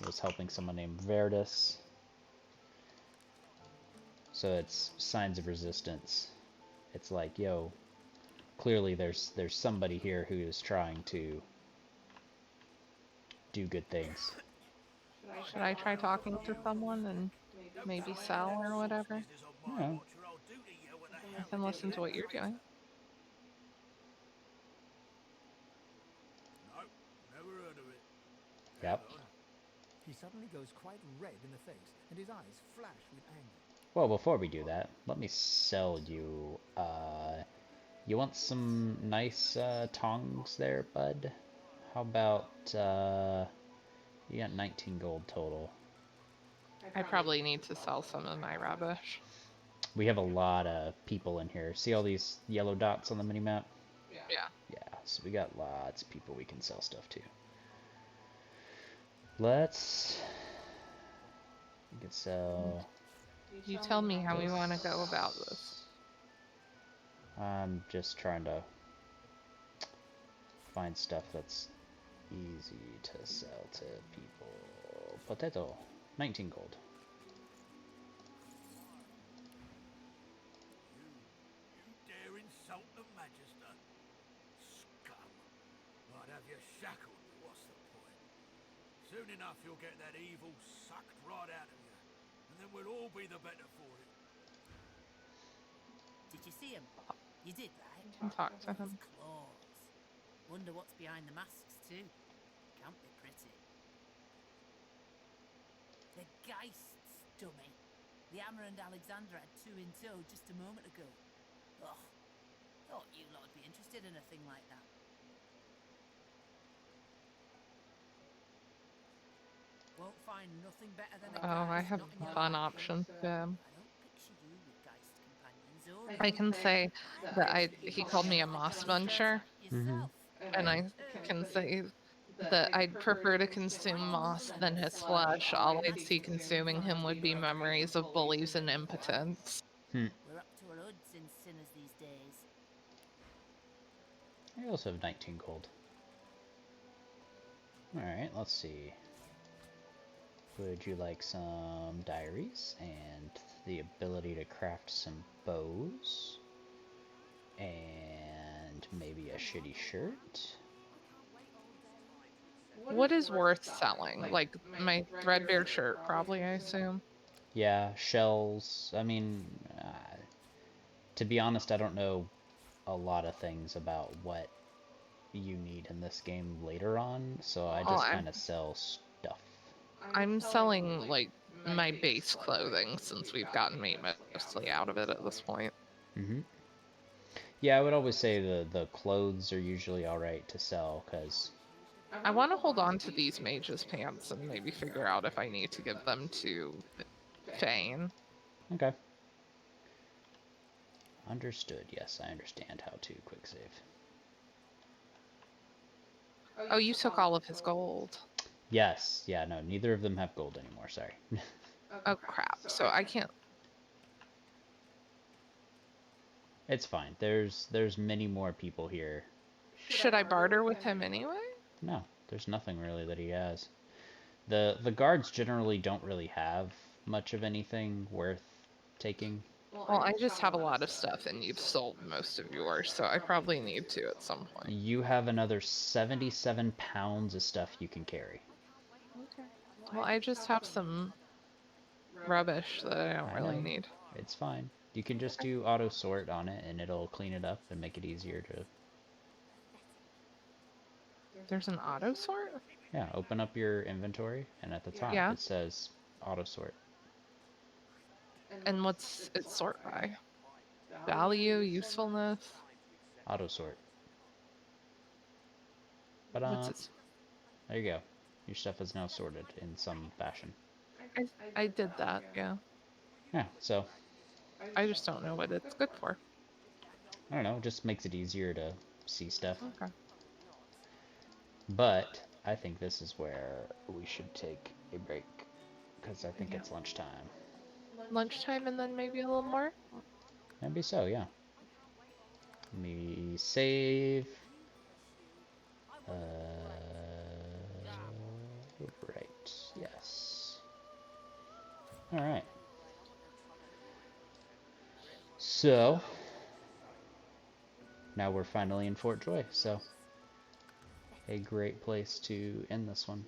was helping someone named Verdus. So it's signs of resistance. It's like, yo, clearly there's somebody here who is trying to do good things. Should I try talking to someone and maybe sell or whatever? Yeah. I can listen to what you're doing. No, never heard of it. Yep. He suddenly goes quite red in the face, and his eyes flash with anger. Well, before we do that, let me sell you. You want some nice tongs there, bud? How about you got 19 gold total. I probably need to sell some of my rubbish. We have a lot of people in here. See all these yellow dots on the minimap? Yeah. Yeah, so we got lots of people we can sell stuff to. Let's... We can sell... You tell me how we want to go about this. I'm just trying to find stuff that's easy to sell to people. Potato, 19 gold. You dare insult the Magister? Scum. I'd have you shackled, but what's the point? Soon enough you'll get that evil sucked right out of you, and then we'll all be the better for it. Did you see him? You did, right? I can talk to him. Claws. Wonder what's behind the masks, too. Can't be pretty. The Geists, dummy. The Hammer and Alexander had two in tow just a moment ago. Ugh. Thought you lot would be interested in a thing like that. Won't find nothing better than a Oh, I Geist, have not in your fun backyard. options for him. I don't picture you with Geist companions or I can say that he called me a moss muncher, and I can say that I'd prefer to consume moss than his flesh. All I'd see consuming him would be memories of bullies and impotence. We're up to our hoods in sinners these days. I also have 19 gold. Alright, let's see. Would you like some diaries and the ability to craft some bows? And maybe a shitty shirt? What is worth selling? Like my threadbare shirt, probably, I assume. Yeah, shells. I mean, to be honest, I don't know a lot of things about what you need in this game later on, so I Oh, just kind of sell stuff. I'm selling like my base clothing since we've gotten meat mostly out of it at this point. Mm-hmm. Yeah, I would always say the clothes are usually alright to sell, because I want to hold on to these mage's pants and maybe figure out if I need to give them to Fane. Okay. Understood. Yes, I understand how to quick save. Oh, you took all of his gold. Yes. Yeah, no, neither of them have gold anymore, sorry. Oh, crap. So I can't... It's fine. There's many more people here. Should I barter with him anyway? No, there's nothing really that he has. The guards generally don't really have much of anything worth taking. Well, I just have a lot of stuff and you've sold most of yours, so I probably need to at some point. You have another 77 pounds of stuff you can carry. Okay. Well, I just have some rubbish that I don't I really know. need. It's fine. You can just do auto sort on it and it'll clean it up and make it easier to... There's an auto sort? Yeah, open up your inventory and at the top Yeah. it says auto sort. And what's it sort by? Value, usefulness? Auto sort. What's But it? there you go. Your stuff is now sorted in some fashion. I did that, yeah. Yeah, so I just don't know what it's good for. I don't know, it just makes it easier to see stuff. Okay. But I think this is where we should take a break because I think it's lunchtime. Lunchtime and then maybe a little more? Maybe so, yeah. Let me save. Right, yes. Alright. So, now we're finally in Fort Joy, so a great place to end this one.